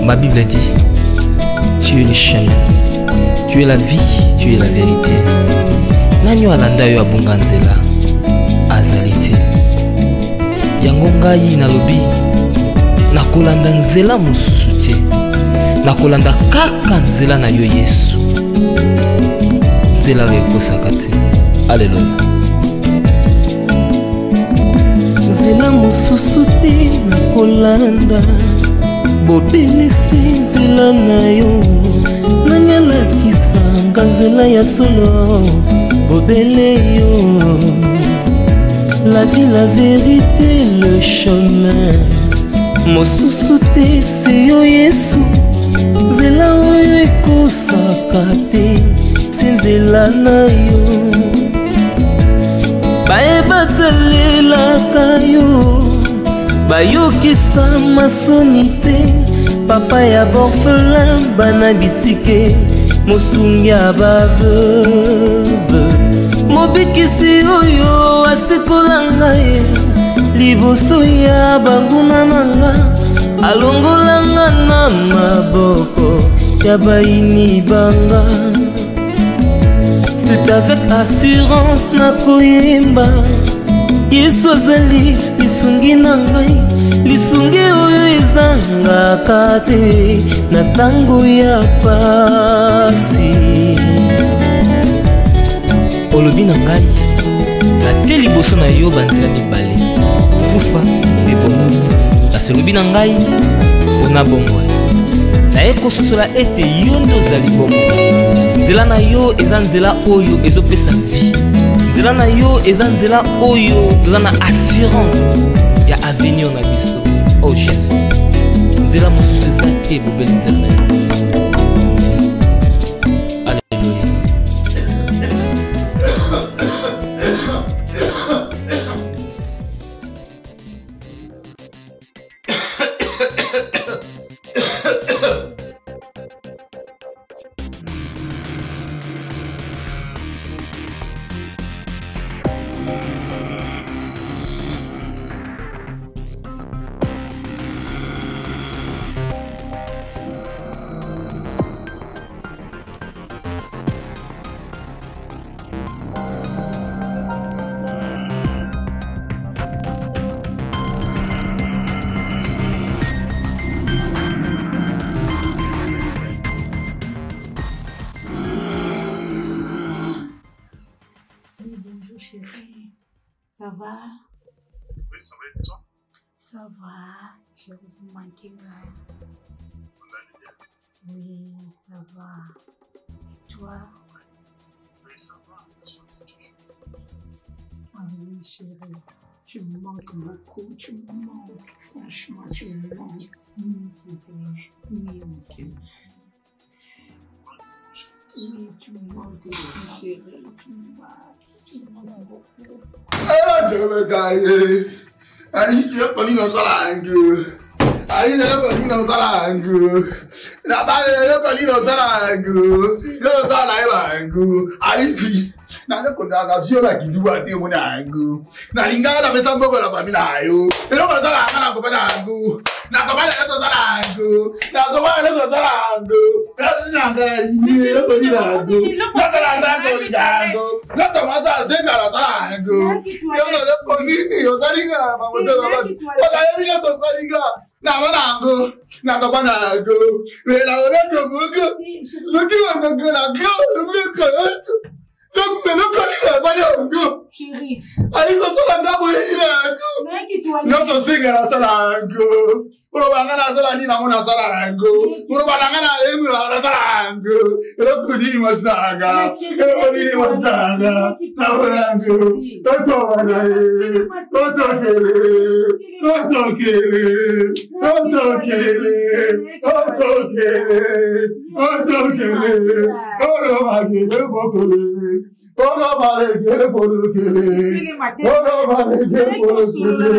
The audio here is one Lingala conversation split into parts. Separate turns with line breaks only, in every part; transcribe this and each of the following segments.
Ma Bible dit, tu es le chemin, tu es la vie, tu es la vérité. Nanyo alanda yo abunga nzela azalite. Yango ngai nalobi nakolanda nzela mosusu te. Nakolanda kaka nzela na yo Yesu. Nzela ekosaka te. Alléluia.
Nzela mosusu te nakolanda. Bobelisi nzela na yo. Nani alakisanga nzela ya solo. Bobele yo. La vie, la vérité, le chemin. Mosusu te se yo Yesu. Nzela oyo ekosaka te. Se nzela na yo. Bayebatalelaka yo. Bayokisa masoni te. Papa ya borphelin bana bitike. Mosungi ya baveuve. Mobikisi oyo asekola ngai. Liboso ya banguna nanga. Alongola nga na maboko ya baini banga. C'est avec assurance nakoyemba. Yesu azali lisungi na ngai. Lisungi oyo ezangaka te na tango ya pasi.
Olobi na ngai natie liboso na yo banzela mibale kufa mpe bomo. Kasi olobi na ngai mpona bomoi naye kososola ete yo nde ozali bomoi. Nzela na yo eza nzela oyo ezopesa vie. Nzela na yo eza nzela oyo toza na assurance ya avenir na biso. Oh Jésus, nzela mosusu eza te bobeli nzela na yo.
Chérie, ça va?
Oui, ça va et toi?
Ça va, je vous manquais là. Oui, ça va. Et toi?
Oui, ça va.
Ah oui, chérie, tu me manques beaucoup, tu me manques. Franchement, tu me manques. Oui, ok. Oui, tu me manques aussi, chérie, tu me manques.
Ah, je me caille. Alice, tu es connu dans sa langue. Alice, tu es connu dans sa langue. La balle, tu es connu dans sa langue. Dans sa langue. Alice, na le condamnation la qui doit être mon langue. Na linga la mesa mboko la famille na yo. Et donc ça la kana ko bana langue. Na ko bana ça la langue. Na so bana ça la langue. Na ngala ni le connu la langue. Na la langue langue. Na tomata zenga la langue. Yo no le connu ni yo salinga ba mo to ba. Ba ya mi so salinga. Na langue. Na ko bana langue. Mais la langue ko ko. Ce qui va me que la gueule me que.
Chérie,
allez, ça sera la langue. Non, ça c'est la langue. Pour la sala ni na mona sala langue. Pour la langue la sala langue. Le coup ni masnaga. Le coup ni masnaga. La langue. Toto banae. Toto kele. Toto kele. Toto kele. Toto kele. Toto kele. Olo magele bokele. Olo magele bokele. Olo magele bokele.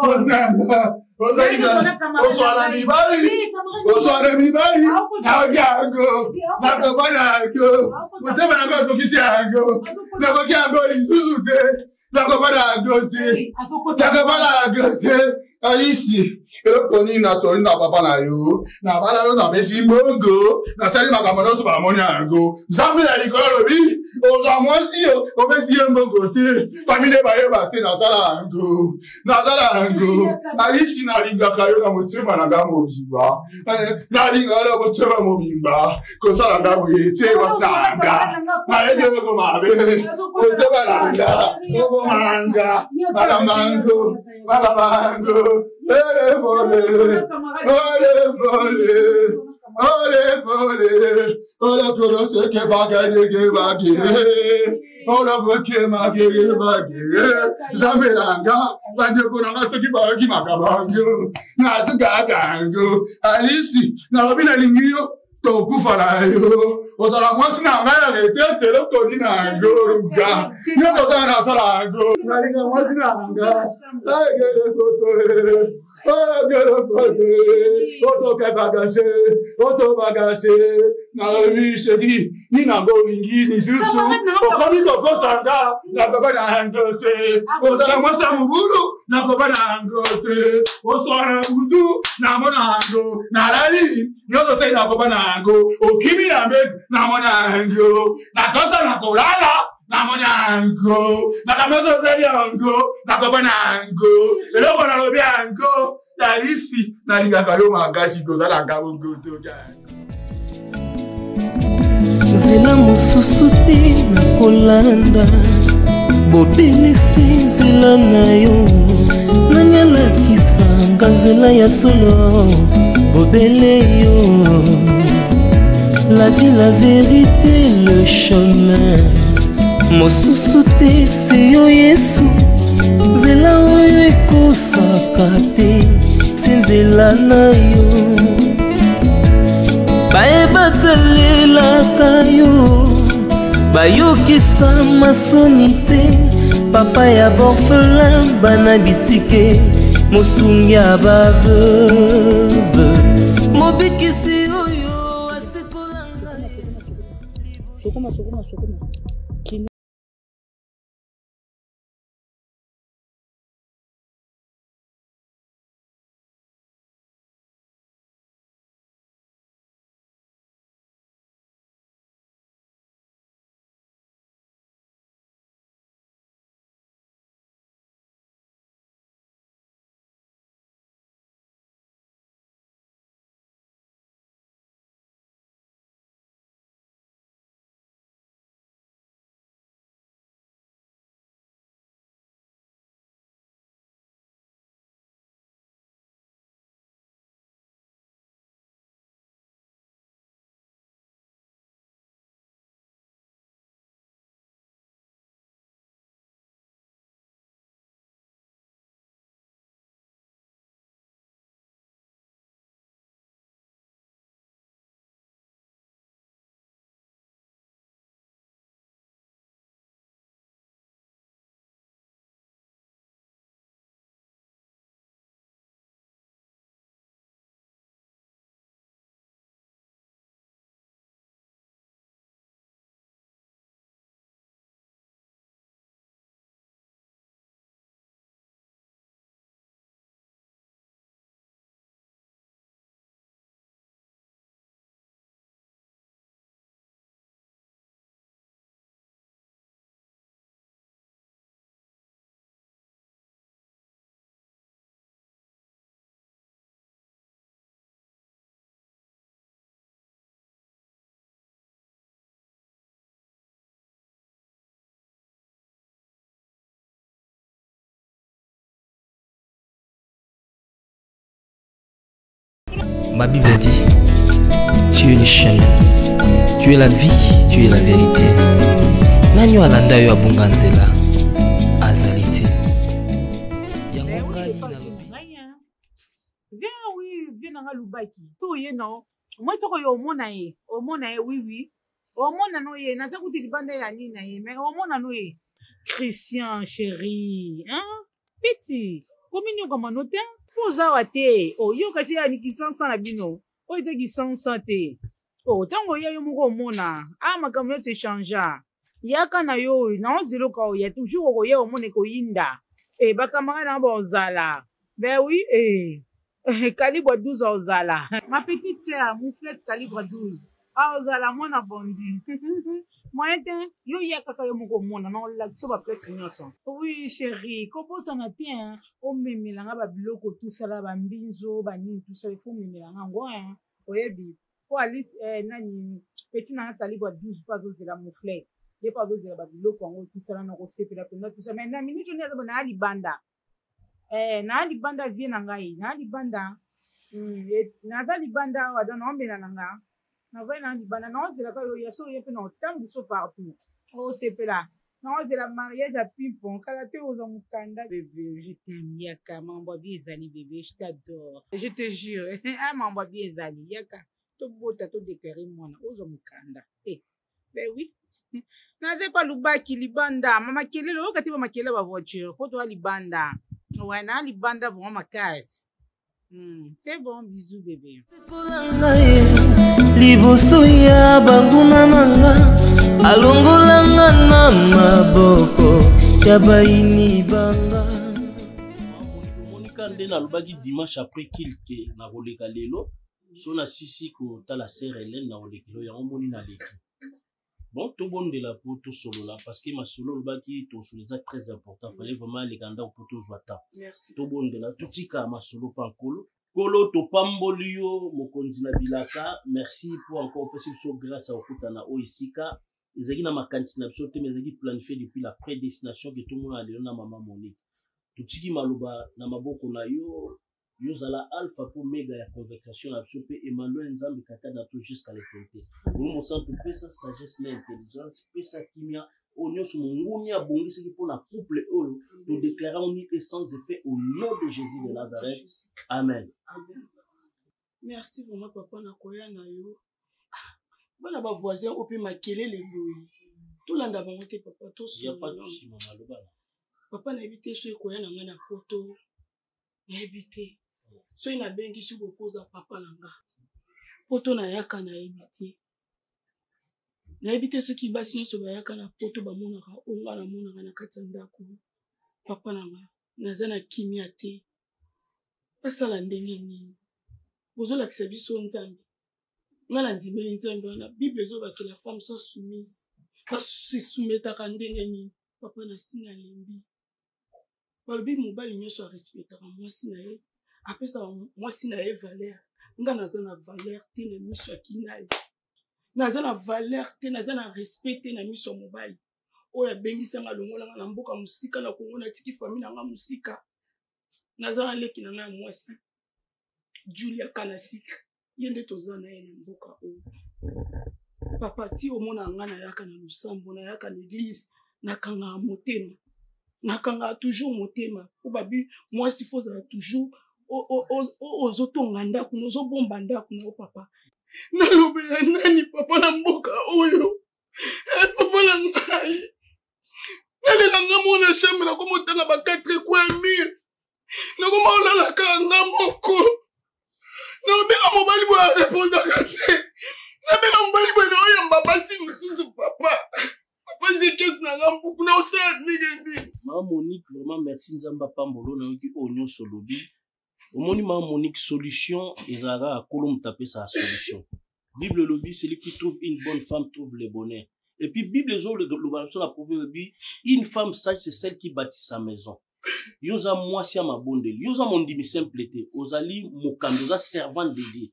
Masnaga. Oswala mibali, oswala mibali, tawagiango, nakobanago, mutemanago sokisiango, nakokiango lisuzute, nakobanago te, nakobanago te, Alice, le koni na so na papa na yo, na bala yo na besi mbongo, na sali makamono so ba monya ngo. Zambi na likolo bi, o za mwasi yo, o besi mbongo te, famile ba yo ba te na sala ngo. Na sala ngo. Alice na linga kayo na motema na ngamo biba. Na linga na motema mo bimba, ko sala ngamo yete basta nga. Na ege ko mabe. Ko te balanga, ko manga, malamango, malamango. Ole vole, ole koro se ke bagade ke bagade, ole ke magere bagere, zambelanga, bande kona se ki bagi makabango, na zagagango, Alice, na obina lingio, to kufala yo, ozala mwasi na ngaya rete telo kodi na ngoruga, nyo to na sala ngo, na linga mwasi na nga, agere foto. Oh, girl, Oto bagase, Oto bagase, na oui, chérie, ni na go lingi, ni susu, o komi to ko sanda, na baba na hangote, o zala mwasa mvulu, na baba na hangote, o soara mudu, na mona hango, na lali, nyoto say na baba na hango, o kimi na meg, na mona hango, na kosa na kolala, na mona hango, na kamezo zeli hango, na baba na hango, eloko na lobi hango, Alice, na linga kayo magashi kozala ngabo goto ja.
Zela mususu te na kolanda, bobelisi zela na yo, nanyala kisanga zela ya solo, bobele yo. La vie, la vérité, le chemin, mususu te se yo Yesu, zela oyo ekosaka te. Zela na yo baebatelelaka yo bayokisa masoni te papa ya borphelin bana bitike mosungi ya baveuve mobikisi oyo asekolanga sokoma
Ma Bible dit, tu es le chemin, tu es la vie, tu es la vérité. Nanyo alanda yo abunga nzela azalite. Yango ngai nalobi.
Viens oui, viens na lubaki. To ye no. Moi to ko yo omona ye oui. Omona no ye na takuti libanda ya nini na ye, mais omona no ye. Christian chéri, hein? Petit. Komini ko manote? Poza wate. Oh yo kasi ya nikisansa na bino. O ite kisansa te. Oh tango ya yo moko omona. Ah makamyo se changea. Yaka na yo na ozilo ka o ya toujours ko ye omone ko yinda. Bakamara na bozala. Ben oui, calibre 12 ozala. Ma petite sœur, mouflette calibre 12. Ah, ozala, mon abondi. Moi, yo ya kaka yo moko mona, non, la so ba place nyonso. Oui, chérie, comment ça matin, o memelanga ba biloko tout ça là, ba mbinzo, ba nini tout ça, il faut memelanga ngo, hein. Oyebi, po Alice, nani, petit na calibre 12 pas ozela mouflette. Ye pas ozela ba biloko ngo tout ça là, non, sepela pena tout ça. Mais na minute on est na libanda. Na libanda vie na ngai, na libanda. Na libanda wa don ombe na nga. Na vai na libanda na ozela ka yo yaso yepe na otangi so partout. O sepela. Na ozela mariage à pimpon, kala te ozo mukanda bébé, je t'aime yaka, mambo bien zali bébé, je t'adore. Je te jure, mambo bien zali yaka. To bota to déclarer mona ozo mukanda. Ben oui. Naze pas lubaki libanda, mama kelele okati ba makele ba voiture, ko to libanda. Ouais, na libanda vraiment ma case. C'est bon, bisous bébé.
Liboso ya banguna nanga alongolanga na maboko ya baini banga.
Monika nde na lubaki dimanche après kilke na koleka lelo so na sisi ko tala sœur Hélène na kolekelo ya omoni na leki. Bon, tout bon de la pour tout solo là, parce que ma solo là qui tout solo c'est très important. Fallait vraiment les ganda pour tout jouata.
Merci.
Tout bon de la, tout tika ma solo pas colo. Colo to pambolio mokonzi na bilaka. Merci pour encore possible so grâce à okutana oisika. Ezaki na makanti na biso te mais ezaki planifié depuis la prédestination que tout le monde a donné na maman Monique. Tout tiki maluba na maboko na yo. Yozala alpha pour méga ya conversation la biso pe Emmanuel Nzambe kata na tout jusqu'à l'éternité. Nous mon sang tout pesa sagesse na intelligence pesa kimia onyo sur monguni ya bongi ce qui pour na couple olo nous déclarons unique sans effet au nom de Jésus de Nazareth. Amen.
Amen. Merci vraiment papa na koya na yo. Bana ba voisin opi makelele boyi. Tout landa ba moté papa to so.
Il y a pas de souci maman lobana.
Papa na éviter so koya na ngana poto. Na éviter. So ina bengi si bokoza papa langa. Poto na yaka na éviter. Na éviter ce qui basi nso ba yaka na poto ba monaka onga na monaka na katanda ko. Papa langa nazana kimia te. Pasala ndenge nini. Bozola kisa biso nzambe. Ngala ndimeli nzambe na Bible zo ba que la femme soit soumise. Pas se soumettre à ndenge nini. Papa na singa lembi. Balobi mobali nyoso a respecter moi sinae. Après ça moi sinae valeur. Nga nazana valeur te na miso ya kinali. Nazana valeur te nazana respect te na miso mobali. Oya bengisa nga longola na mboka musika na Kongo na tiki famille na nga musika. Nazana leki na nga mwasi. Julia Kanasik. Yende tozana na mboka o. Papa ti omona nga na yaka na lusambo na yaka na église na kanga motema. Nakanga toujours motema. Obabi moi si faut ça toujours ozotonga ndaku nozo bomba ndaku na papa. Na lobe nani papa na mboka oyo. Papa na ngai. Nale na ngamo na chambre na komotanga ba 4 coins mur. Na komola la kanga moko. Na beka mobali bo répondre kate. Na beka mobali bo na oyamba basi mususu papa. Papa c'est qu'est-ce na ngambu na ostad nigandi.
Maman Monique vraiment merci nzamba pambolo na yoki onyo solobi. Omoni maman Monique solution ezara a kolom taper sa solution. Bible lobby celui qui trouve une bonne femme trouve le bonheur. Et puis Bible zo le sur la proverbe une femme sage c'est celle qui bâtit sa maison. Yoza mwasi ya mabondeli yoza mondimi simpleté ozali mokambi oza servant de Dieu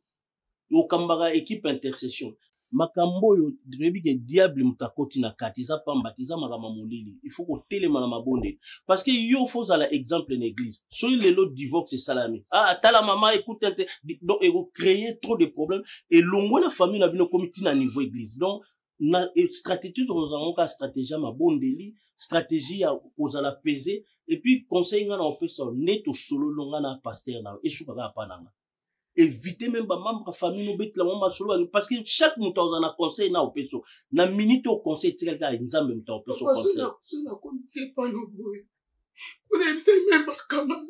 okambaka équipe intercession makambo yo debi ke diable mutakoti na kati za pamba tiza makama molili il faut ko telema na mabondeli parce que yo faut za la exemple en église so lelo divorce salami tala maman écoute donc et créer trop de problèmes et longo la famille na bino comité na niveau église donc na stratégie nous avons ka stratégie mabondeli stratégie ya ozala peser et puis conseil nga na opesa neto solo longa na pasteur na esuka ka pananga éviter même ba membre famille no bet la mama solo parce que chaque muta ozana conseil na opeso na minute au conseil tika ka nzambe muta opeso conseil
sona komtie pas no boy on aime même ba camarade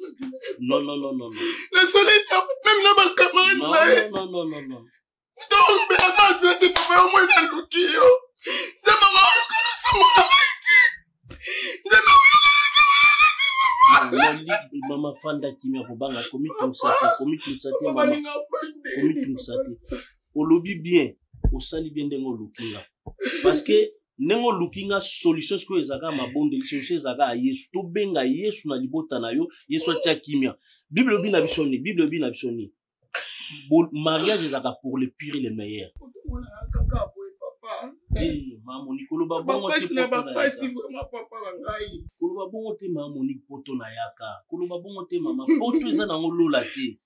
non
la soleil même na ba camarade
non
donc be avance de papa moi na lukio zama ma ko na sama na maiti zama ma ko na sama na
Maman Fanda Kimia Robanga, committing sate, maman. Committing sate. Au lobby bien, au sali bien dengo lookinga. Parce que, nengo lookinga solution ce que les aga ma bonde, les solutions les aga yesu. To benga yesu na libota na yo, yesu atia kimia. Bible bi na bisoni. Mariage les aga pour le pire et le meilleur. Eh, maman Nicolo babongo te poto na yaka. Kolo babongo te mama poto eza na ngolola te.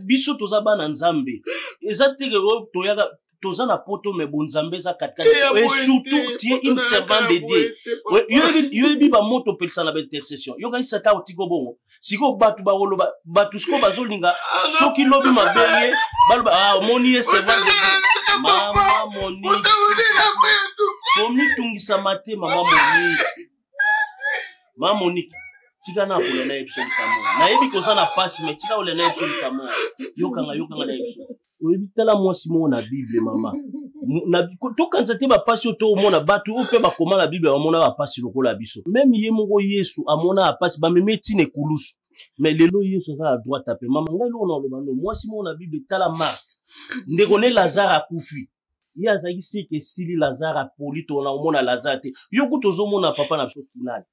Biso toza bana nzambe. Eza te to yaka toza na poto me bonzambe za katkati. Et surtout tu es une servante de Dieu. Yo bi ba moto pelsa na intercession. Yo ga sata otiko bongo. Siko batu ba wolo batu sko bazolinga soki lobi mabeye balba ah moni est servante de Dieu. Mama Monique. Komi tungisa mate mama Monique. Mama Monique. Tika na kule na episode kamo. Na yebi koza na passe mais tika ole na episode kamo. Yokanga na episode. Oyebi tala moi Simon na Bible mama. Na to kanza te ba passe to mona batu o pe ba koma la Bible amona ba passe lokola biso. Même ye mongo Yesu amona a passe ba memeti ne kulusu. Mais lelo Yesu za à droite taper mama ngai lo na lo bano moi Simon na Bible tala Marthe. Ndekone Lazare a kufi. Ya zaki sike sili Lazare a poli to na omona Lazare te. Yo kutozo mona papa na biso finale.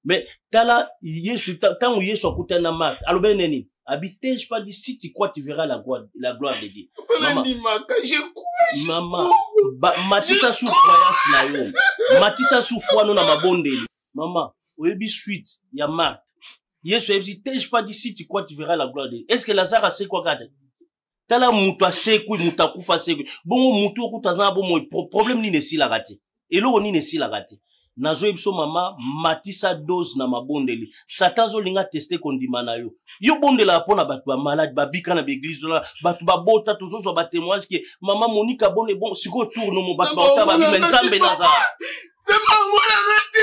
Mais tala Yesu tant Yesu akuta na Marthe. Alobe neni? Habite pas dit si tu crois tu verras la gloire de Dieu. Maman, matisa sous croyance na yo. Matisa sous foi non na mabonde. Maman, oyebi suite ya Marthe. Yesu habite pas dit si tu crois tu verras la gloire de Dieu. Est-ce que Lazare a sait quoi garder? Tala mutu asekwi mutu akufa sekwi bongo mutu okutazana bomo problème ni nesi la gati eloko ni nesi la gati nazo ebiso mama matisa dose na mabondeli satazo linga tester kondima na yo bondela pona batu ba malade babika na l'église la batu ba bota tozozo ba témoignage que mama Monica bonne bon siko tourne mo batu ba ba bi nzambe naza c'est maman la gati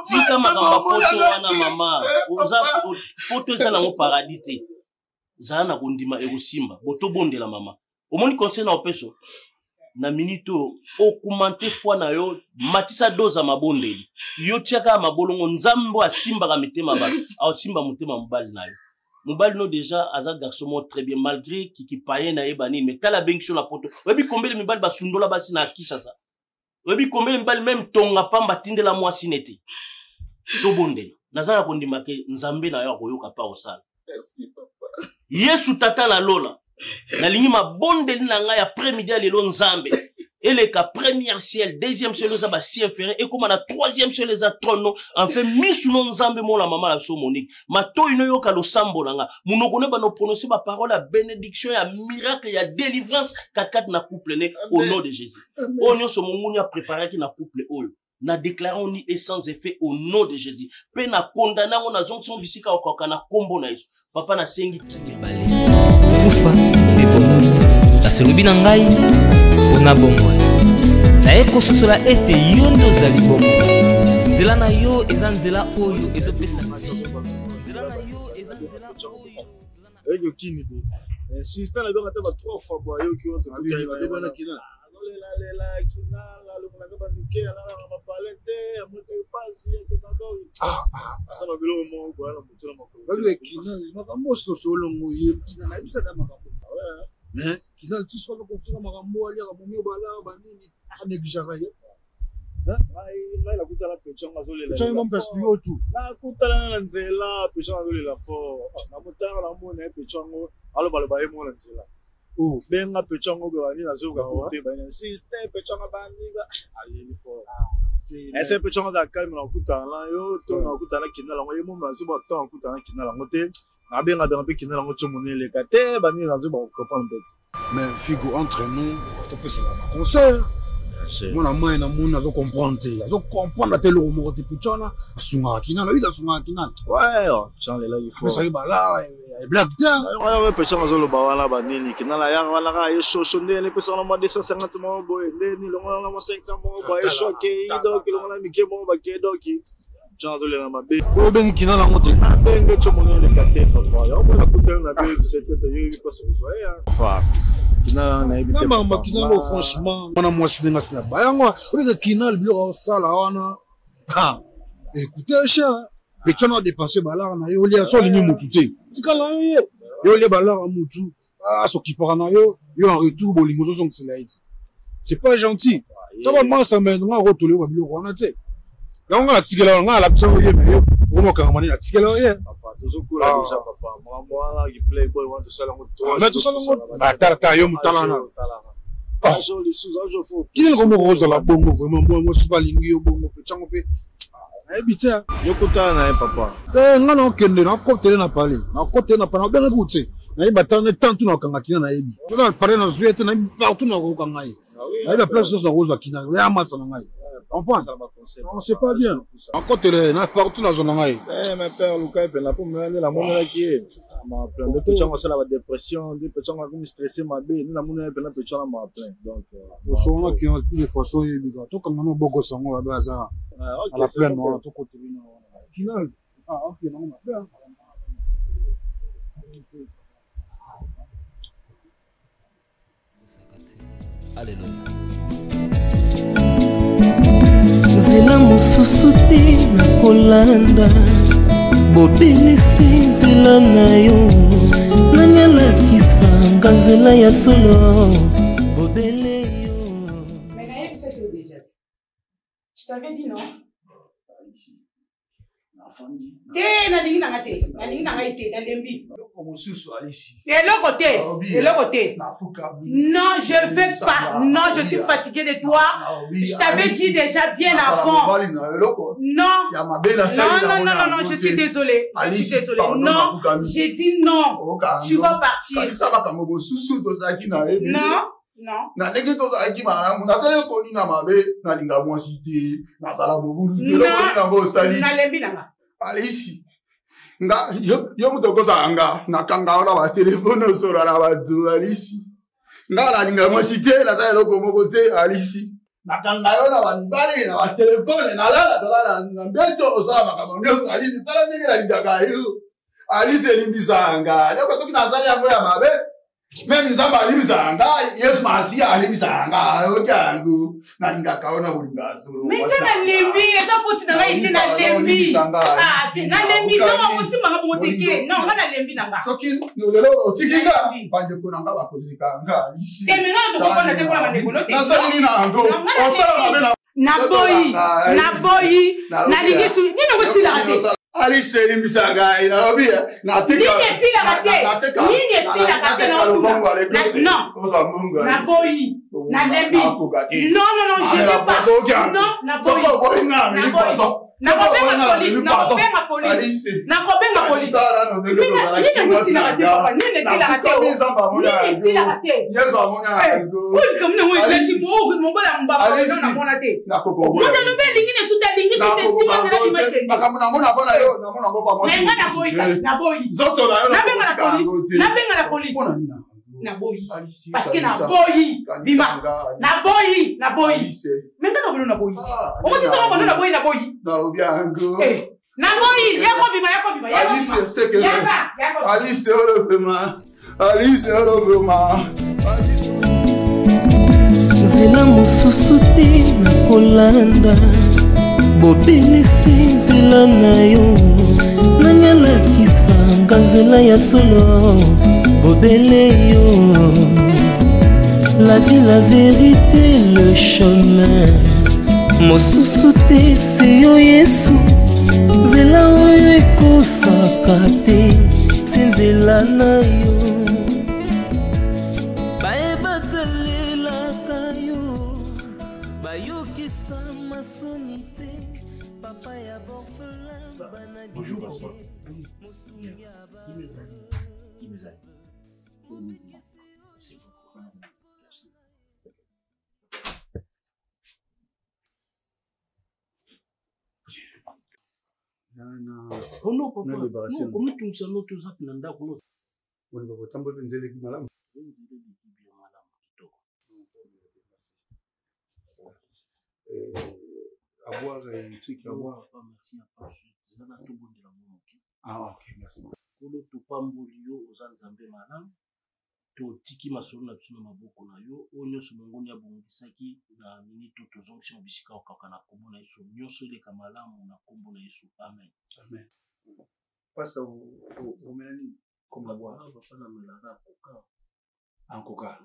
tika makamba poto wana mama oza poto za na mo paradis te zana kondima erosimba boto bondela mama omoni conseil na opeso na minito o commenter foi na yo matisa doza mabondeli yo tiaka mabolongo nzambo asimba ka mitema ba a simba mutema mobali na yo mobali no déjà aza garçon mo très bien malgré qui paye na ebani mais tala bengi sur la poto webi combien mibali ba sundola basi na kisha ça webi combien mibali même tonga pamba tindela mwasi neti to bondela nazana kondima ke nzambe na yo akoyoka pa osala. Merci papa. Yesu tata la lola. Na lingi ma bonde na nga ya après-midi lelo nzambe. Et ka première ciel, deuxième ciel za ba si inférieur et comme na troisième ciel za trône enfin misu no nzambe mo la maman la so Monique. Ma to ino yo ka lo sambo nga. Munoko ne ba no prononcer ba parole à bénédiction ya miracle ya délivrance kat na couple ne au nom de Jésus. Onyo so mungu a préparé ki na couple oyo. Na déclarons ni et sans effet au nom de Jésus. Pe na condamna on na zonction bisika okoka na kombo na Yesu. Papa na sengi
bale kufa bebo kasi lobi na ngai ona bomoi na ekososola ete yo ndo ozali bomo nzela na yo eza nzela oyo ezopesa nzela na yo eza nzela oyo
kini de insistant na donc ata 3 fois boyo ki on te kina le mona ba nike ala na palente amote pasi ke nado asa ba bilo mo ko ala mutula mo ko le kina makambo solo ngoye kina na bisa da makambo kina tu so ko tsuna makambo ali ka momi bala ba nini a neglijaka ye mai la kutala pechanga zolela pechanga mo pespio tu na kutala na nzela pechanga zolela fo na mutanga na mo na pechanga alo bala ba e mo na nzela oh benga pechanga go ani na zo ka kote ba insiste pechanga ba ni ba ali fo ese pechanga da kalme na kutala yo to na kutala kina la mo ye mo ma zo ba to kutala kina la mote na benga da pe kina la mo tsomonele ka te ba ni na zo ba comprendre bête mais figo entre nous to peut ça va conseil mon amant na mon azo comprendre te le mot de pichona asunga kina la vida sunga kina ouais chan le la il faut ça ba la black down ouais pichona zo lo ba wana ba nini kina la ya wana ka yesho shonde ne pesa na mo 250 mo boy ni lo na mo 500 mo boy yesho ke ido kilo na mi ke mo ba ke do ki chan zo le na ma be bo ben kina la mo te ben cho mo le ka te pa yo mo la kutel na be c'était yo il passe so ya fa kina na ebite mama kina lo franchement mona mwasi ninga sina bayango oza kina bilo sala wana ha Écoutez, cher, mais tu as dépensé balar na yo, lia so lingi mututé. Sika la yo lia balar mutu. Ah, so qui para na yo en retour bolingo so song selaiti. C'est pas gentil. Taba masa men nga rotole ba biloko wana te. Ya nga tikela nga la pso ye me yo. Omo ka mani la tikela ye.
Papa, tozo kula déjà papa. Moi qui playboy want to sell ngo to.
Mais to sala ngo. Ba ta yo mutala na.
Ah, je les sous je faut.
Qui est comme rose la bongo vraiment moi suis pas lingi yo bongo pe chango pe. Ebita
yo kota na papa.
Nga no kende na côté na parler. Na côté na parler ben écoute. Na iba tane tantu na kanga kina na ebi. Tu na parler na zuete na partout na ko kanga yi. Na iba place sur rose kina. Ya masa na ngai. On pense on sait pas bien. En côté na partout na zone ngai.
Mais père Lucas ben la pour me la monnaie qui ma plein de petits gens ça la dépression, des petits gens comme stressé ma bé, nous la monnaie ben la petits gens ma plein. Donc
au son qui ont toutes les façons et biga. To kanga no bogo sango la baza. À la pleine non to côté bino. Final. Ah OK non ma bien.
Alléluia.
Zela mosusu te na kolanda bobelisi nzela na yo nani alakisanga nzela ya solo bobele yo.
Mais Naïm, c'est que déjà. Je t'avais dit non? Te na lingi nanga te. Na lingi nanga ite na lembi. Eloko te. Non, je veux pas. Non, je suis fatiguée de toi. Je t'avais dit déjà bien avant. Non, je suis désolée. Non, j'ai dit non. Tu vas partir. Non.
Na ndenge tozalaki malamu nazali koni na mabe nalinga mwasi te nazala mobulu te lokoni nango osali
nalembi nanga
alisi nga yo mutu okozala nga nakanga ona batelefone osola na bato alisi nga nalinga mwasi te nazala eloko moko te alisi nakanga yo na bamibale na batelefone nalala tolala na mbeto osala makambo nyonso alisi tala ndenge nalingaka yo alisi elimbisaka nga loko soki nazali yango ya mabe même nzambe alimbisanga yesu masiya alimbisanga okangu nalingaka ona kolinga solo
mais te nalembi eza foti na ngai te nalembi te nalembi ntongo mosimanga moteke non nga nalembi na nga
soki lelo otikinga bandeko na nga bakozikanga isi
te menga tokofanda te mpona bandeko no te
nasalini na yango osala mabe
naboyi nalingi su nini okosilaka te
Alice elimbisanga nalobi natika
naboyi nalembi non je veux pas non nakobenga polisi nini mosilaka te papa nini esilaka te olika muna mo eklesi mobola mbaba namona te moto lobe elingi nesuta elingi sute simazelaki mekende Nenga nabenga la police. Naboyi. Parce que naboyi. Bima. Naboyi. Menga nabolo naboyi. Omo tisa mabolo naboyi. Naboyi. Yako bima.
Alice, c'est que Alice, vraiment.
Zela mosusu te na kolanda bobelisi nzela na yo nani alakisanga nzela ya solo bobele yo. La vie, la vérité, le chemin mosusu te se yo yesu nzela oyo ekosaka te se nzela na yo bayebatalelaka yo bayokisa masoni te papa ya borfelin bana
Oh non, papa. Non, comment tu me sens l'autre zap nanda kono?
On va vous tambour nzele ki malamu. Avoir un truc à voir. Ah ok, merci.
Kono to pambulio ozanzambe malam. to tiki masolo na biso na maboko na yo oyo nyonso mongoni abongisaki na minito tozongisi mo bisika okaka na kombo na Yesu nyonso eleka malamu na kombo na Yesu amen.
Amen. Pasa omela nini comme la boire
papa na melaka koka
en coca.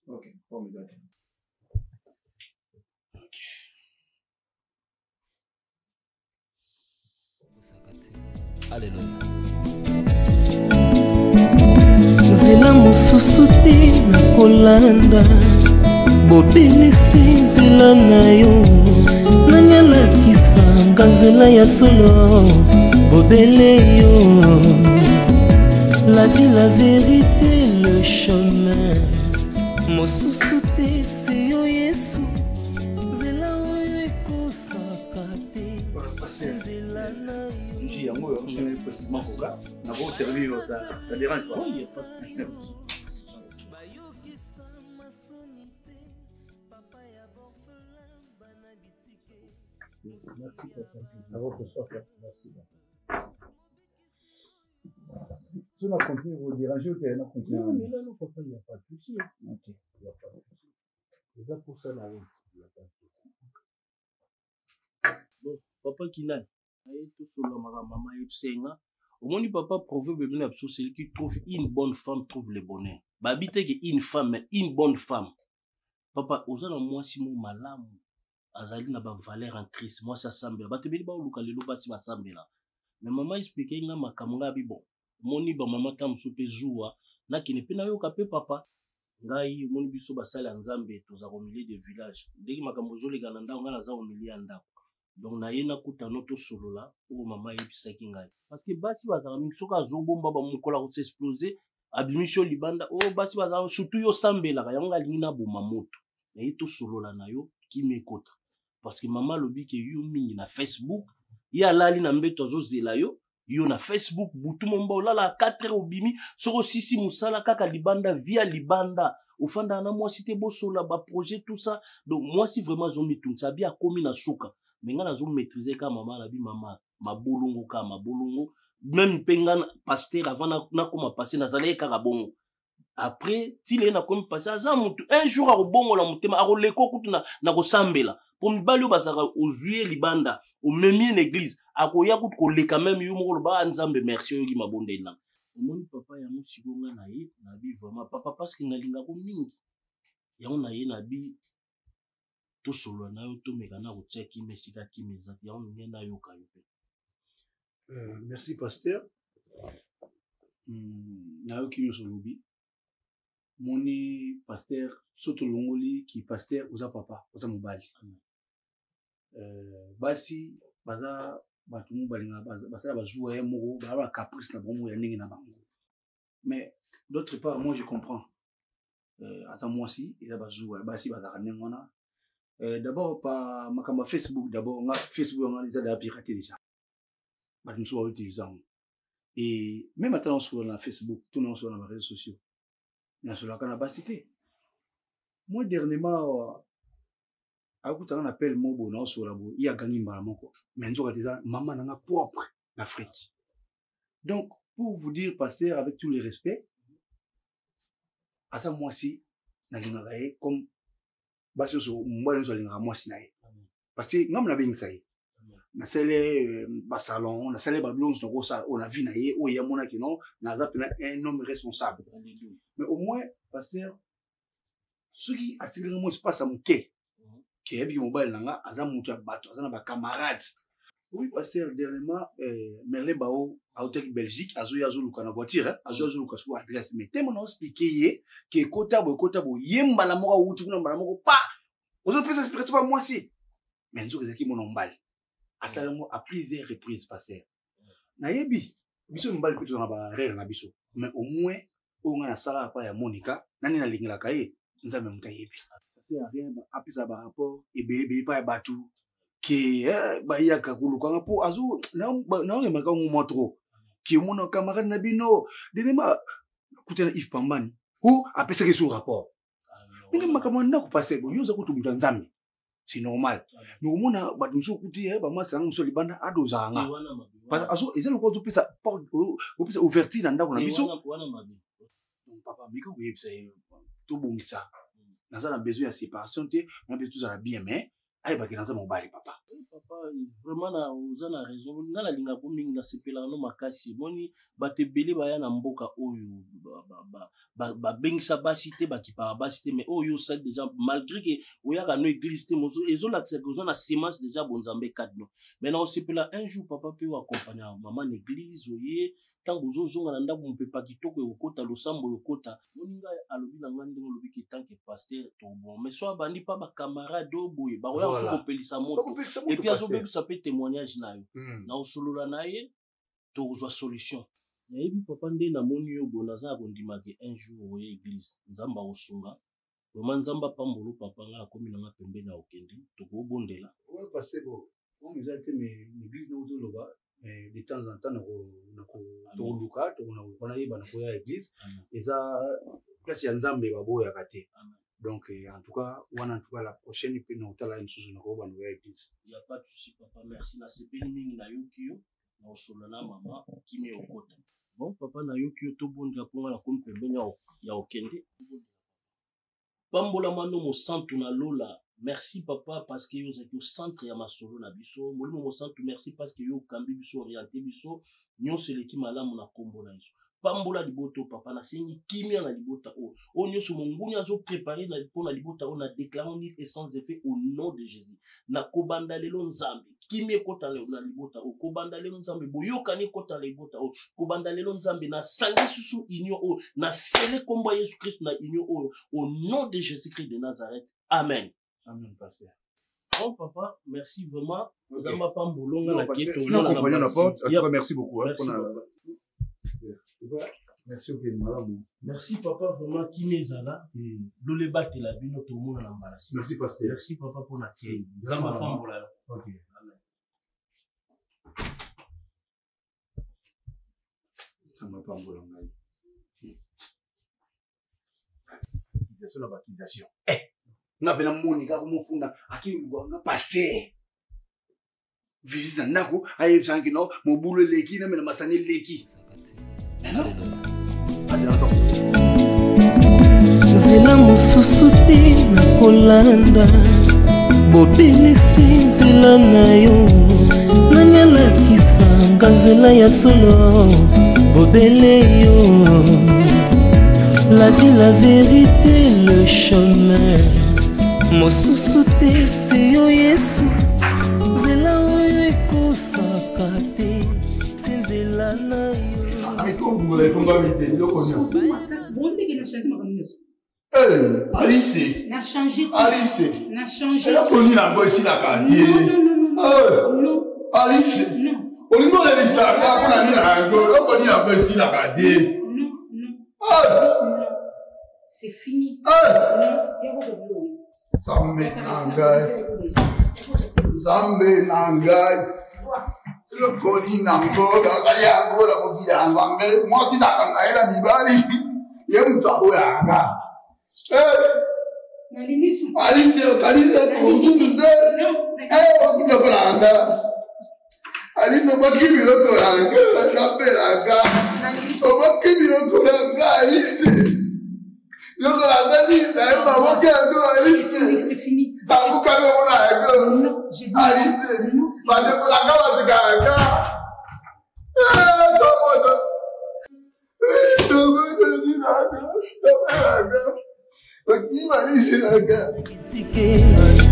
Ok, bon mais attends.
Alléluia.
Nzela mosusu te na kolanda bobelisi nzela na yo nani alakisanga nzela ya solo bobele yo la vie la vérité le chemin mosusu te se yo Yesu nzela oyo ekosaka te nzela na yo.
Yango yo c'est précisément coca na bon servir ça dérange pas.
Oui, pas de
merci.
Merci papa. À votre choix, merci.
Si on a continué vous déranger ou tu as continué?
Non, mais là, non, papa, il n'y a pas de souci.
Ok.
Il n'y a pas de souci. C'est ça pour ça, la route. Il n'y a pas de souci. Bon, papa Kinan, tout sur le maman Epsenga. Au moins, papa, proverbe bien absolu, celui qui trouve une bonne femme trouve le bonheur. Babite que une femme, mais une bonne femme. Papa, aux gens, moi, si mon malam, azali na ba valeur en Christ, moi, ça semble. Batebeli ba oluka lelo basi ba semble là. Mais maman expliquait nga makamanga bi bon. Moni ba maman tam sope joua, na kine pe na yo kapé papa. Ngai moni biso ba sala nzambe toza au milieu de village. Ndeki makambo zolega na ndako nga na za au milieu ndako. Donc na yena kuta noto solo là ou maman yebisaki ngai. Parce que basi bazala mingi soka zobomba ba mukola ko s'exploser, abimission libanda oh basi bazala surtout yo sambela ka yanga lingina boma moto. Na yeto solo là na yo ki mekota. Parce que maman lobi ke yo mingi na Facebook, ya lali na mbeto azozela yo na Facebook butu momba olala 4 heures obimi soko sisi musala kaka libanda via libanda ofanda na moi cité bosola ba projet tout ça. Donc moi si vraiment zo mitunsa bia komi na suka mais nga nazo maîtriser ka maman la bi maman mabolongo ka mabolongo même penga pasteur avant na koma passer na zala ka bongo après tile na komi passer za mutu un jour a bongo la mutema a leko kutu na ko sambela pour mbali bazaka ozuye libanda au même l'église akoya kutu ko leka même yo moko ba nzambe merci yo ki mabonde na mon papa ya musigonga na ye na bi vraiment papa parce que ngalinga ko mingi ya on na ye na bi to solo na yo to mekana ko tseki mesika ki mezati ya on ngena yo ka yo pe.
Merci pasteur. Na yo ki yo solobi moni pasteur soto longoli ki pasteur oza papa oza mobali. Basi baza batu mobalinga basala bazwa ye moko ba caprice na bongo ya ndenge na bango. Mais d'autre part moi je comprends ata mwasi eza bazwa basi bazaka ndenge wana. D'abord par makamba Facebook d'abord nga Facebook nga eza da pirater déjà. Batu so ba utiliser. Et même maintenant sur la Facebook, tout non sur les réseaux sociaux. Na sur la kana basité. Moi dernièrement akuta on appelle mobo na so labo il a gagné mbala moko mais nzoka déjà maman nanga propre l'Afrique. Donc pour vous dire pasteur avec tout le respect à ça moi si na linga gaé comme baso so mbala so linga moi si naé parce que ngam na bengisa ye na sele ba salon na sele ba blonze no ça on a vu naé o ya mona ki non na za un homme responsable. Mais au moins pasteur ce qui attire moi espace à mon quai qui est bien mobile nanga aza mutu bato aza na ba camarades. Oui pasteur dernièrement Merlin Bao a été en Belgique azoya zoluka na voiture azoya zoluka sur adresse mais tellement on expliquer que kota bo yemba la moko wutu kuna mbala moko pa ozo pesa expliquer pas moi si mais nzo ezaki mon mbali asalamo à plusieurs reprises pasteur na yebi biso mbali kutu na ba rere na biso mais au moins o nga na sala pa ya Monica nani na lingela kaye nzambe mutayebi rien apisa ba rapport et bébé pas batu qui ba yaka kuluka po azu na remaka ngoma trop qui mon camarade na bino denema kutana if pambani ou apesa ke sur rapport ngi makamanda ko passer bo yoza kutumita nzambe c'est normal mais omona ba dunso kuti ba masanga muso libanda adozanga parce azu ezelo ko tupisa ouverture na ndako na biso. Donc papa bika oui c'est tout bon ça dans ça on a besoin de séparation on a besoin de bien mais aïe bah dans ça mon bari papa
vraiment na uzana raison ngala linga ko mingi na sepela no makasi moni batebele baya na mboka oyo ba bengisa basité ba kipa basité mais oyo ça déjà malgré que oyaka no église te mozo ezola que na semence déjà bonzambe kadno mais na sepela un jour papa pe wa accompagner maman l'église oye tant bozo zonga na ndako mpepa kitoko yokota losambo yokota moninga alobi na ngande ngolobi ki tant que pasteur to bon mais soit bandi pa ba camarade oboye ba oya so kopelisa moto et puis azobe ça peut témoignage na yo na osolola na ye to ozwa solution nayebi papa nde na moni yo bonaza kondima ke un jour oye église nzamba osunga vraiment nzamba pambolo papa nga akomi na pembe na okende to ko bondela
ouais pasteur bon on nous a été mais l'église nous zoloba mais de temps en temps to luka to na yeba na ko ya église eza place ya nzambe babo ya kate donc en tout cas la prochaine puis nous tala une chose na ko ba no ya église
il y a pas de souci papa merci na sepeli mingi na yokio na osolana mama kimi okota bon papa na yokio to bonga ponga na komi pembeni ya okende pambola mano mo santu na lola merci papa parce que vous êtes au centre ya masolo na biso molimo mo santu merci parce que yo kambi biso orienté biso nyonso leki malamu na kombo na biso pambola liboto papa na sengi kimia na libota o nyonso monguni azo préparer na pona libota on a déclaré ni et sans effet au nom de Jésus na kobanda lelo nzambe kimia kota lelo na libota o kobanda lelo nzambe boyoka ni kota na libota o kobanda lelo nzambe na sangi susu union o na sele kombo Jésus Christ na union o au nom de Jésus Christ de Nazareth amen.
Amen, pasteur.
Bon, papa, merci vraiment. Okay.
Merci beaucoup.
Merci, merci, papa, vraiment, qui m'est là. Le bat et la vie, tout le monde en embarrassé.
Merci, pasteur.
Merci, papa, pour l'accueil. Ok.
Ça m'a pas embarrassé.
La baptisation.
Nga bena monika kumufunda akingwa pasteur visite na ndako aye sanki no mobulo leki na mena masani leki
nzela mosusu te na kolanda bobelisi nzela na yo nani alakisanga nzela ya solo bobele yo la vie, la vérité, le chemin mosusu te se yo yesu nzela oyo ekosaka te se nzela na yo
Alice,
n'a changé.
Alice,
n'a changé.
Elle a fourni la voix ici, la quartier.
Non.
Alice,
non.
Au niveau de l'histoire, on a mis la voix, elle a fourni la voix ici, la quartier.
Non.
Non.
C'est fini.
Non. Zambe Nangai. Le Koni Nango, Kaliango, la Kokia, Zambe, moi si t'as la Bibali, il y a un tabou Yanga. Alice, pour tout le Kolanga. Alice, on va qui le Kolanga, la Capelanga. On va qui le Kolanga, Alice. Nous sommes la saline, t'as pas mon cœur, Alice.
C'est fini.
T'as beaucoup de mon
Non, j'ai dit.
Alice, pas de Kolanga, c'est Kanga.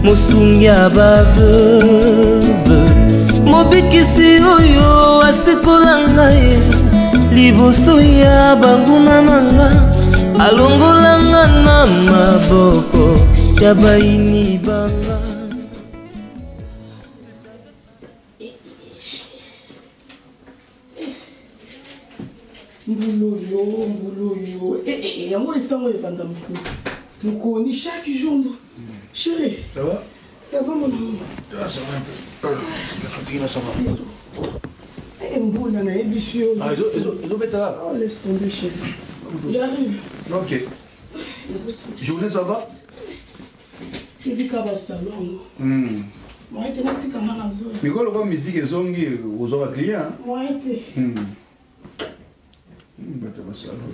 mosungi ya baveuve mobikisi oyo asekola ngai liboso ya banguna na nga alongolanga na maboko ya baini banga
Mbouloyo. Yango etango ebanda mokoni chaque jour. Chérie.
Ça va?
Ça va mon amour?
Ça va un peu. Je suis fatigué là, ça va.
Eh, Mboula na ebisio.
Ah, ils ont fait ça.
Oh, laisse tomber chérie. J'arrive.
Ok. Journée, ça va?
C'est du cabas salon. Moi, j'étais là, tu as mal à zone.
Mais quand on musique, ils ont aux autres clients.
Moi, j'étais.
Bah, tu vas salon.